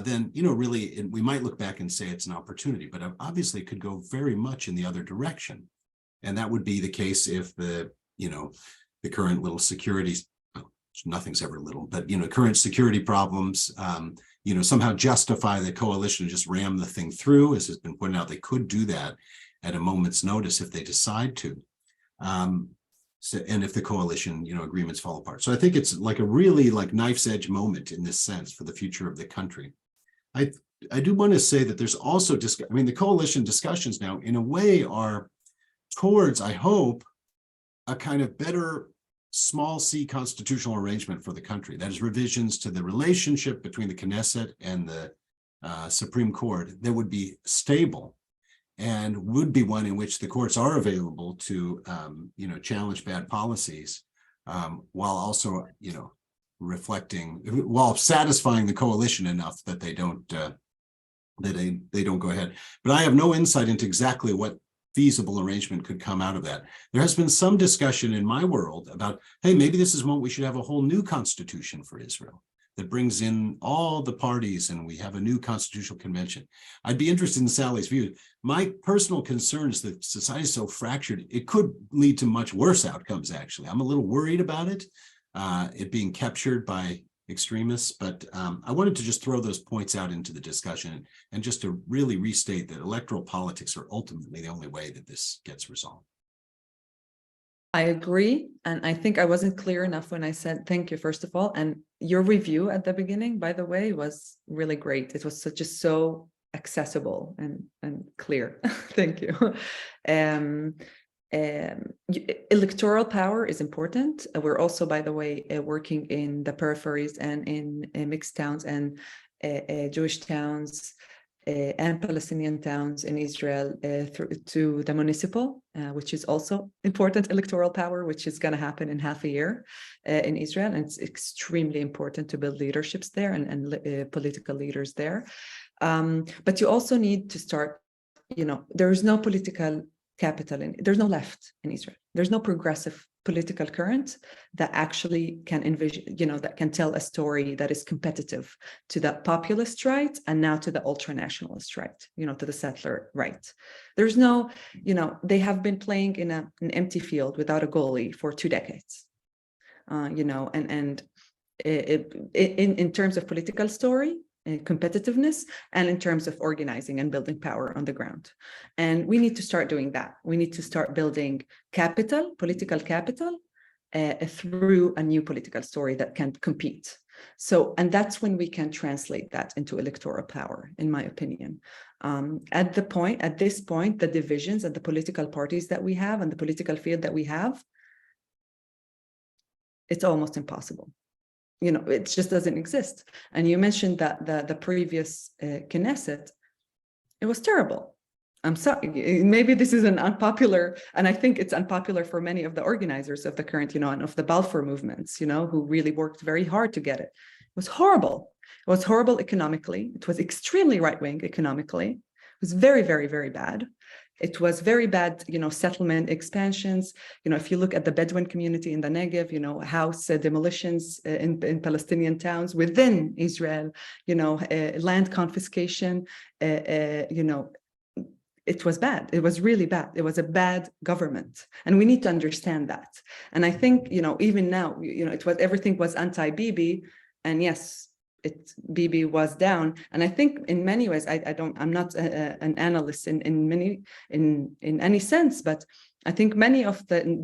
then, you know, really, we might look back and say it's an opportunity, but obviously it could go very much in the other direction. And that would be the case if the current little security, nothing's ever little, but, you know, current security problems, you know, somehow justify the coalition and just ram the thing through. As has been pointed out, they could do that at a moment's notice if they decide to. And if the coalition, you know, agreements fall apart. So I think it's like a really like knife's edge moment in this sense for the future of the country. I do want to say that there's also, the coalition discussions now in a way are towards, I hope, a kind of better small c constitutional arrangement for the country. That is revisions to the relationship between the Knesset and the Supreme Court that would be stable and would be one in which the courts are available to, you know, challenge bad policies, while also, you know, while satisfying the coalition enough that they don't go ahead. But I have no insight into exactly what feasible arrangement could come out of that. There has been some discussion in my world about, hey, maybe this is when we should have a whole new constitution for Israel that brings in all the parties and we have a new constitutional convention. I'd be interested in Sally's view. My personal concern is that society is so fractured, it could lead to much worse outcomes, actually. I'm a little worried about it, it being captured by extremists, but I wanted to just throw those points out into the discussion and just to really restate that electoral politics are ultimately the only way that this gets resolved. I agree. And I think I wasn't clear enough when I said, thank you, first of all. And your review at the beginning, by the way, was really great. It was just so accessible and clear. Thank you. Electoral power is important. We're also, by the way, working in the peripheries and in mixed towns and Jewish towns and Palestinian towns in Israel to the municipal, which is also important electoral power, which is going to happen in half a year in Israel. And it's extremely important to build leaderships there and political leaders there. But you also need to start, you know, there's no political capital, there's no left in Israel. There's no progressive political current that actually can envision, you know, that can tell a story that is competitive to the populist right and now to the ultra-nationalist right, you know, to the settler right. There's no, you know, they have been playing in an empty field without a goalie for 2 decades, you know, and in terms of political story, competitiveness, and in terms of organizing and building power on the ground. And we need to start doing that. We need to start building capital, political capital, through a new political story that can compete. So, and that's when we can translate that into electoral power, in my opinion. At this point, the divisions and the political parties that we have and the political field that we have, it's almost impossible. You know, it just doesn't exist. And you mentioned that the previous Knesset, it was terrible. I'm sorry, maybe this is an unpopular, and I think it's unpopular for many of the organizers of the current, you know, and of the Balfour movements, you know, who really worked very hard to get it. It was horrible. It was horrible economically. It was extremely right-wing economically. It was very, very, very bad. It was very bad, you know, settlement expansions. You know, if you look at the Bedouin community in the Negev, you know, house demolitions in Palestinian towns within Israel, you know, land confiscation, you know, it was bad. It was really bad. It was a bad government. And we need to understand that. And I think, even now, everything was anti-Bibi. And yes, Bibi was down. And I think in many ways, I'm not an analyst in any sense, but I think many of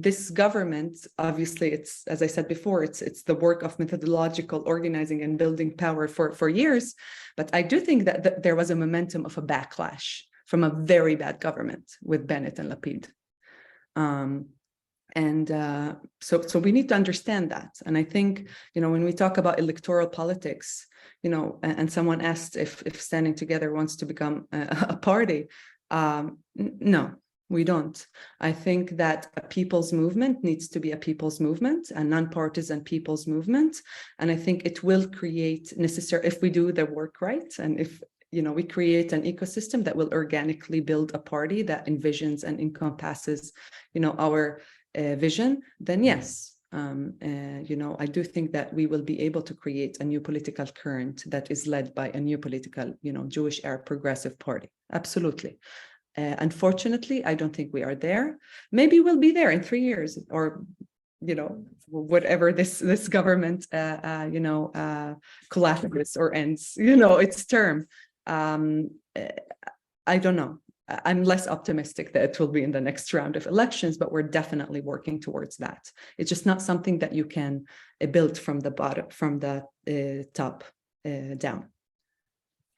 this government, obviously, it's, as I said before, it's the work of methodological organizing and building power for years. But I do think that there was a momentum of a backlash from a very bad government with Bennett and Lapid. So we need to understand that. And I think, when we talk about electoral politics, and someone asked if Standing Together wants to become a party, no. We don't. I think that a people's movement needs to be a people's movement, a nonpartisan people's movement. And I think it will create if we do the work right, and if we create an ecosystem that will organically build a party that envisions and encompasses, our vision, then yes. I do think that we will be able to create a new political current that is led by a new political, Jewish Arab progressive party. Absolutely. Unfortunately, I don't think we are there. Maybe we'll be there in 3 years, or whatever this government collapses or ends its term. I don't know. I'm less optimistic that it will be in the next round of elections, but we're definitely working towards that. It's just not something that you can build from the bottom, from the top down.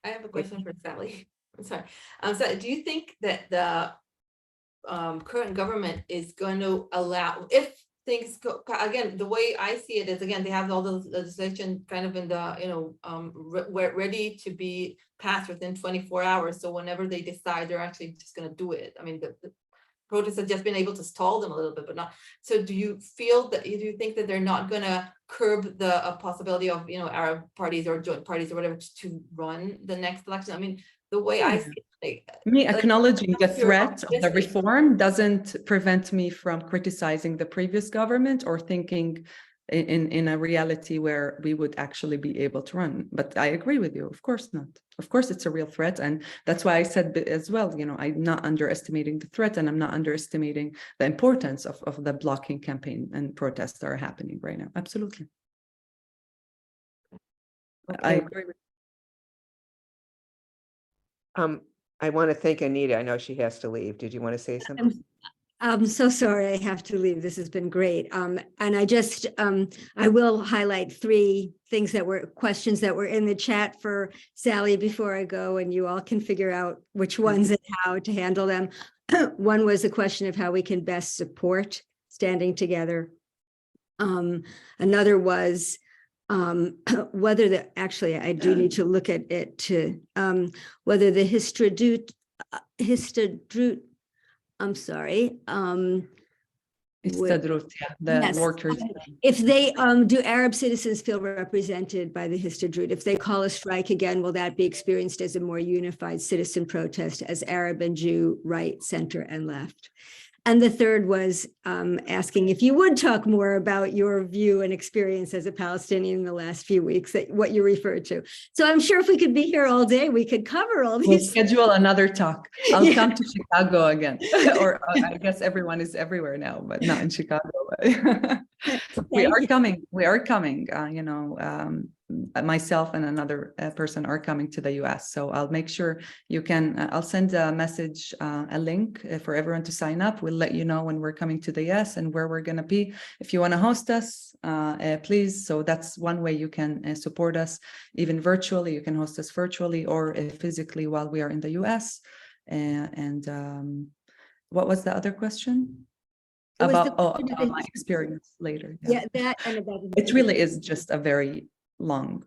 I have a question for Sally. I'm sorry. So do you think that the current government is going to allow, if things go, again, the way I see it is, again, they have all the legislation kind of in the, ready to be passed within 24 hours. So whenever they decide, they're actually just going to do it. I mean, the protests have just been able to stall them a little bit, but not. So do you think that they're not going to curb the possibility of, Arab parties or joint parties or whatever to run the next election? I mean, the way I see it, me acknowledging the threat of the reform doesn't prevent me from criticizing the previous government or thinking in a reality where we would actually be able to run. But I agree with you. Of course not. Of course, it's a real threat. And that's why I said as well, I'm not underestimating the threat, and I'm not underestimating the importance of the blocking campaign and protests that are happening right now. Absolutely. Okay. I agree with I want to thank Anita. I know she has to leave. Did you want to say something? I'm so sorry I have to leave. This has been great. And I just, I will highlight 3 questions that were in the chat for Sally before I go, and you all can figure out which ones and how to handle them. One was a question of how we can best support Standing Together. Another was whether actually I do need to look at it to whether the Histadrut, I'm sorry. Histadrut, the Yes. workers. If they do Arab citizens feel represented by the Histadrut? If they call a strike again, will that be experienced as a more unified citizen protest as Arab and Jew, right, center, and left? And the third was asking if you would talk more about your view and experience as a Palestinian in the last few weeks, what you referred to. So I'm sure if we could be here all day, we could cover all these. We'll schedule another talk. I'll come to Chicago again. Or I guess everyone is everywhere now, but not in Chicago. We are coming. Myself and another person are coming to the US. So I'll make sure you can, I'll send a message, a link for everyone to sign up. We'll let you know when we're coming to the US and where we're going to be. If you want to host us, please. So that's one way you can support us, even virtually. You can host us virtually or physically while we are in the US. What was the other question? About my experience later. Yeah, that and about it really is just a very long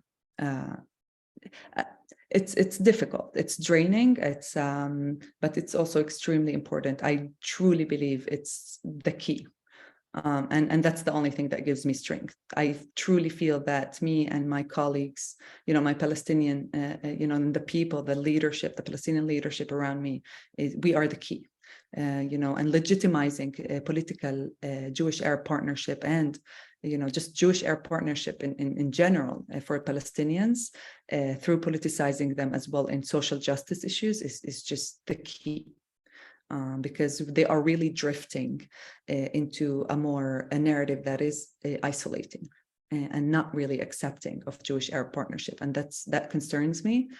it's difficult, it's draining, but it's also extremely important. I truly believe it's the key, and that's the only thing that gives me strength. I truly feel that me and my colleagues, my Palestinian and the people, the leadership, the Palestinian leadership around me, we are the key. And legitimizing political Jewish Arab partnership and just Jewish Arab partnership in general for Palestinians through politicizing them as well in social justice issues is just the key. because they are really drifting into a narrative that is isolating and not really accepting of Jewish-Arab partnership, and that concerns me.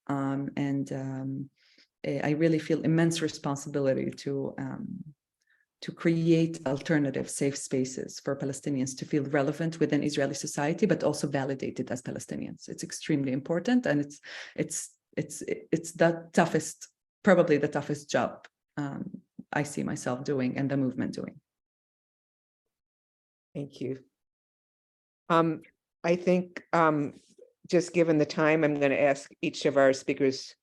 I really feel immense responsibility to create alternative safe spaces for Palestinians to feel relevant within Israeli society, but also validated as Palestinians. It's extremely important, and it's the toughest, probably the toughest job I see myself doing and the movement doing. Thank you. I think just given the time, I'm going to ask each of our speakers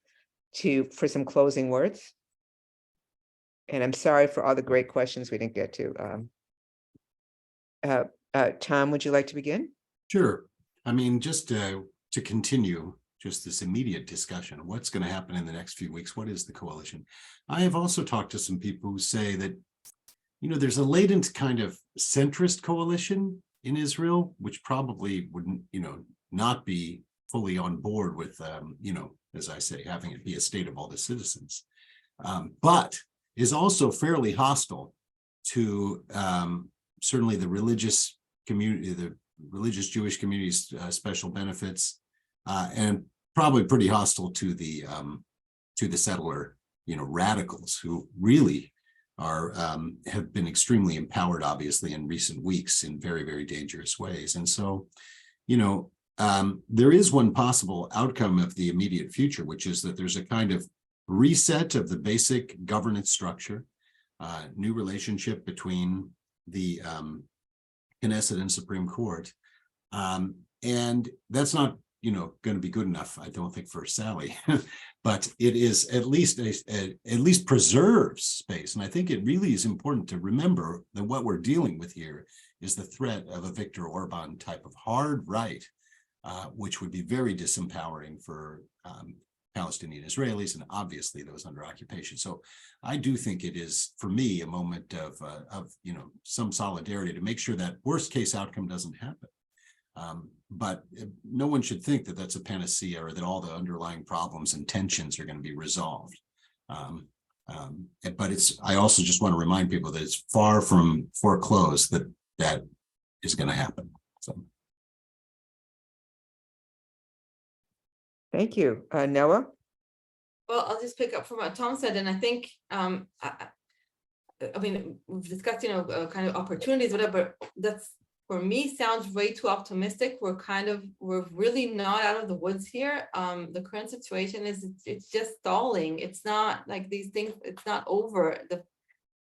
for some closing words. And I'm sorry for all the great questions we didn't get to. Tom, would you like to begin? Sure. I mean, just to continue just this immediate discussion, what's going to happen in the next few weeks? What is the coalition? I have also talked to some people who say that, there's a latent kind of centrist coalition in Israel, which probably wouldn't, not be fully on board with, as I say, having it be a state of all the citizens, but is also fairly hostile to certainly the religious community, the religious Jewish community's special benefits, and probably pretty hostile to the settler, radicals who really are have been extremely empowered, obviously, in recent weeks in very, very dangerous ways. And so, there is one possible outcome of the immediate future, which is that there's a kind of reset of the basic governance structure, new relationship between the Knesset and Supreme Court. And that's not, going to be good enough, I don't think, for Sally, but it is at least preserves space. And I think it really is important to remember that what we're dealing with here is the threat of a Viktor Orban type of hard right, which would be very disempowering for Palestinian Israelis and obviously those under occupation. So I do think it is, for me, a moment of some solidarity to make sure that worst case outcome doesn't happen. But no one should think that that's a panacea or that all the underlying problems and tensions are going to be resolved. But I also just want to remind people that it's far from foreclosed that is going to happen. So. Thank you. Noa? Well, I'll just pick up from what Tom said, and I think, I mean, we've discussed, kind of opportunities, whatever. That's, for me, sounds way too optimistic. We're really not out of the woods here. The current situation is, it's just stalling. It's not like these things, it's not over.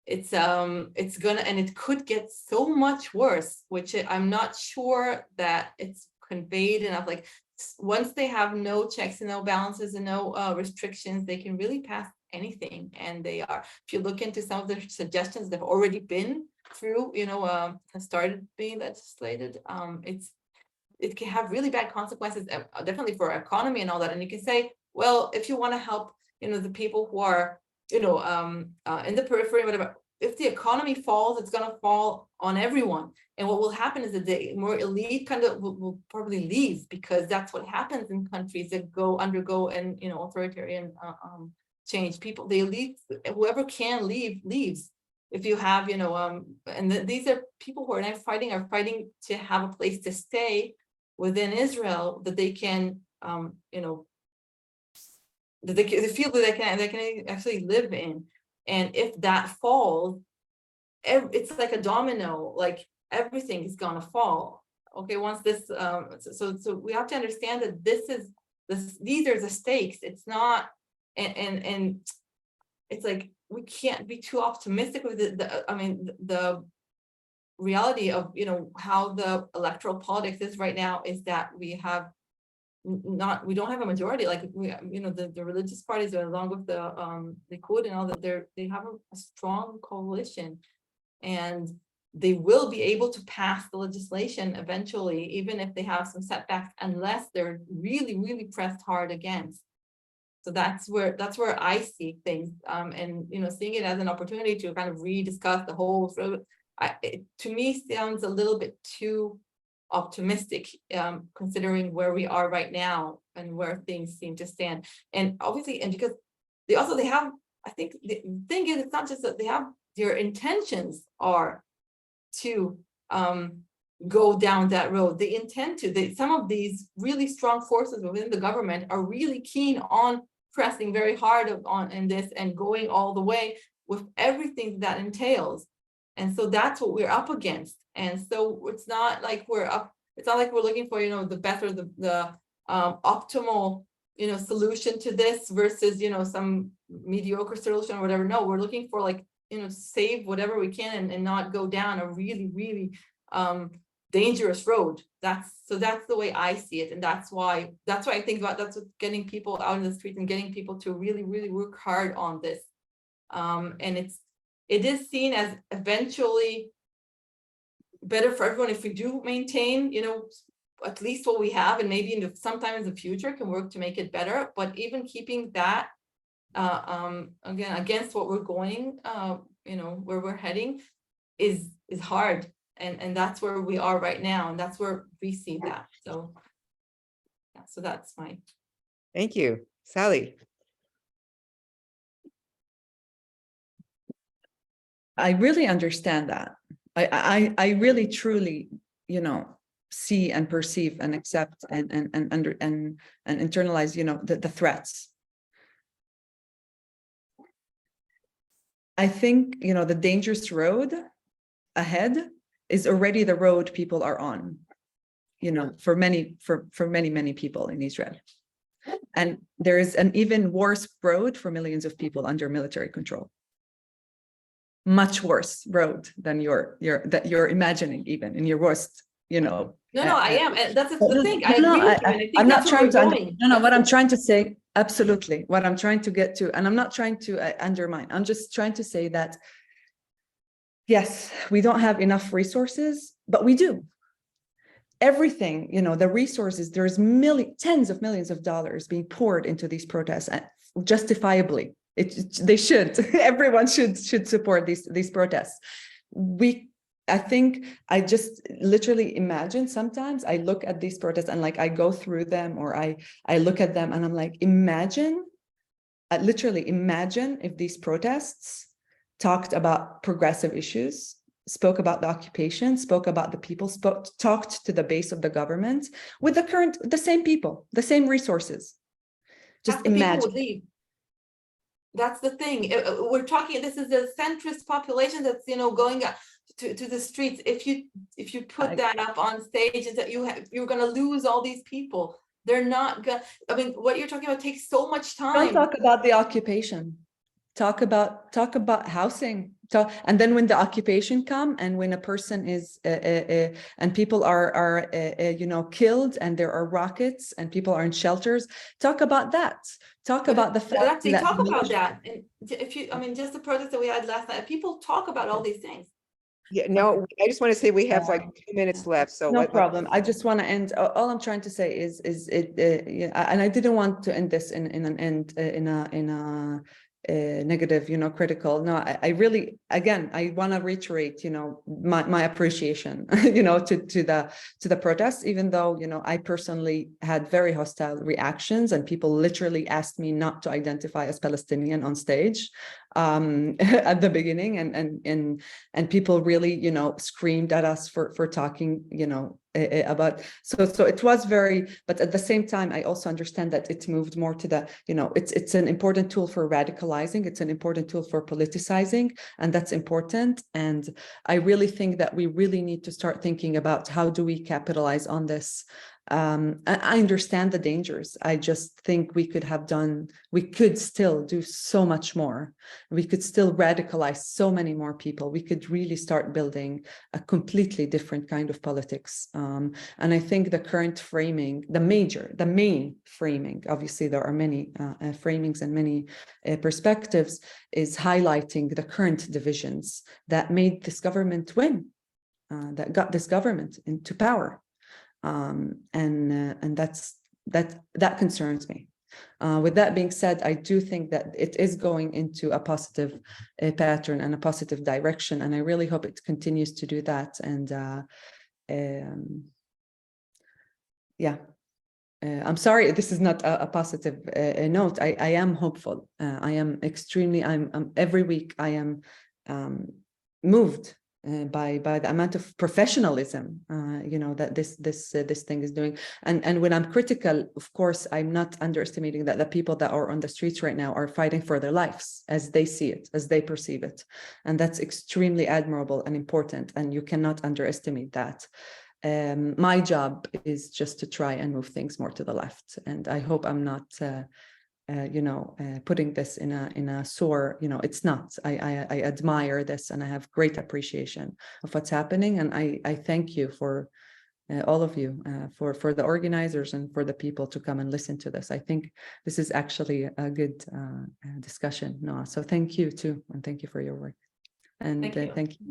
It's gonna, and it could get so much worse, which I'm not sure that it's conveyed enough. Like, once they have no checks and no balances and no restrictions, they can really pass anything. And they are, if you look into some of the suggestions that have already been through, have started being legislated, it can have really bad consequences, definitely for our economy and all that. And you can say, well, if you want to help, the people who are, in the periphery, whatever, if the economy falls, it's going to fall on everyone. And what will happen is that the more elite kind of will probably leave, because that's what happens in countries that undergo and authoritarian change. People, the elite, whoever can leave, leaves. If you have, these are people who are fighting to have a place to stay within Israel, that they can, that they feel that they can actually live in. And if that falls, it's like a domino, like everything is gonna fall. Okay, once this, so we have to understand that these are the stakes. It's not, and it's like, we can't be too optimistic with the reality of, how the electoral politics is right now is that we don't have a majority. Like the religious parties are, along with the Likud and all that, they have a strong coalition, and they will be able to pass the legislation eventually, even if they have some setbacks, unless they're really, really pressed hard against. So that's where I see things, and seeing it as an opportunity to kind of rediscuss the whole. To me, sounds a little bit too optimistic, considering where we are right now and where things seem to stand. And obviously, and because they have I think the thing is, it's not just that they have their intentions are to go down that road. They intend to. Some of these really strong forces within the government are really keen on pressing very hard on in this and going all the way with everything that entails. And so that's what we're up against. And so it's not like we're up. It's not like we're looking for, the better, the optimal, solution to this versus, some mediocre solution or whatever. No, we're looking for save whatever we can and not go down a really, really dangerous road. That's the way I see it. And that's why I think about, that's what getting people out in the street and getting people to really, really work hard on this. And it is seen as eventually better for everyone if we do maintain, at least what we have, and maybe sometime in the future can work to make it better. But even keeping that again against what we're going, where we're heading is hard. And that's where we are right now, and that's where we see that. So yeah, so that's my. Thank you, Sally. I really understand that. I really truly, see and perceive and accept and internalize, the threats. I think, the dangerous road ahead is already the road people are on, for many people in Israel. And there is an even worse road for millions of people under military control. Much worse road than that you're imagining, even in your worst, No, I am, and that's the thing. I No, agree with you, and I think I'm not that's where trying we're to. going. No, what I'm trying to say, absolutely, what I'm trying to get to, and I'm not trying to undermine. I'm just trying to say that, yes, we don't have enough resources, but we do. Everything, the resources. There's tens of millions of dollars being poured into these protests, justifiably. They should. Everyone should support these protests. I think I just literally imagine, sometimes I look at these protests and I go through them, or I look at them and I'm like, literally imagine if these protests talked about progressive issues, spoke about the occupation, spoke about the people, talked to the base of the government with the same people, the same resources. Just imagine. People would leave. That's the thing. We're talking. This is a centrist population that's going to the streets. If you put that up on stage, and that you're going to lose all these people. They're not going. I mean, what you're talking about takes so much time. Don't talk about the occupation. Talk about housing. And then when the occupation come, and when a person is and people are killed, and there are rockets, and people are in shelters, talk about that. Talk about the fact that talk about that. And just the protest that we had last night, people talk about all these things. Yeah, no, I just want to say we have 2 minutes left. So no problem. I just want to end. All I'm trying to say is and I didn't want to end this in a negative, critical. No, I really, again, I want to reiterate, my appreciation, to the protests, even though, I personally had very hostile reactions, and people literally asked me not to identify as Palestinian on stage at the beginning, and people really, screamed at us for talking, about, so it was very, but at the same time, I also understand that it moved more to the, it's an important tool for radicalizing, it's an important tool for politicizing, and that's important. And I really think that we really need to start thinking about how do we capitalize on this. I understand the dangers. I just think we could still do so much more. We could still radicalize so many more people. We could really start building a completely different kind of politics. And I think the current framing, the main framing, obviously there are many framings and many perspectives, is highlighting the current divisions that made this government win, that got this government into power. And that concerns me. With that being said, I do think that it is going into a positive pattern and a positive direction, and I really hope it continues to do that. And yeah, I'm sorry, this is not a positive note. I am hopeful. I am extremely, I'm every week I am moved by the amount of professionalism, you know, that this thing is doing. And when I'm critical, of course, I'm not underestimating that the people that are on the streets right now are fighting for their lives as they see it, as they perceive it. And that's extremely admirable and important. And you cannot underestimate that. My job is just to try and move things more to the left. And I hope I'm not, you know, putting this in a sore, you know, it's not. I admire this and I have great appreciation of what's happening. And I thank you for all of you, for the organizers and for the people to come and listen to this. I think this is actually a good discussion, Noa. So thank you too. And thank you for your work. And Thank you. thank you.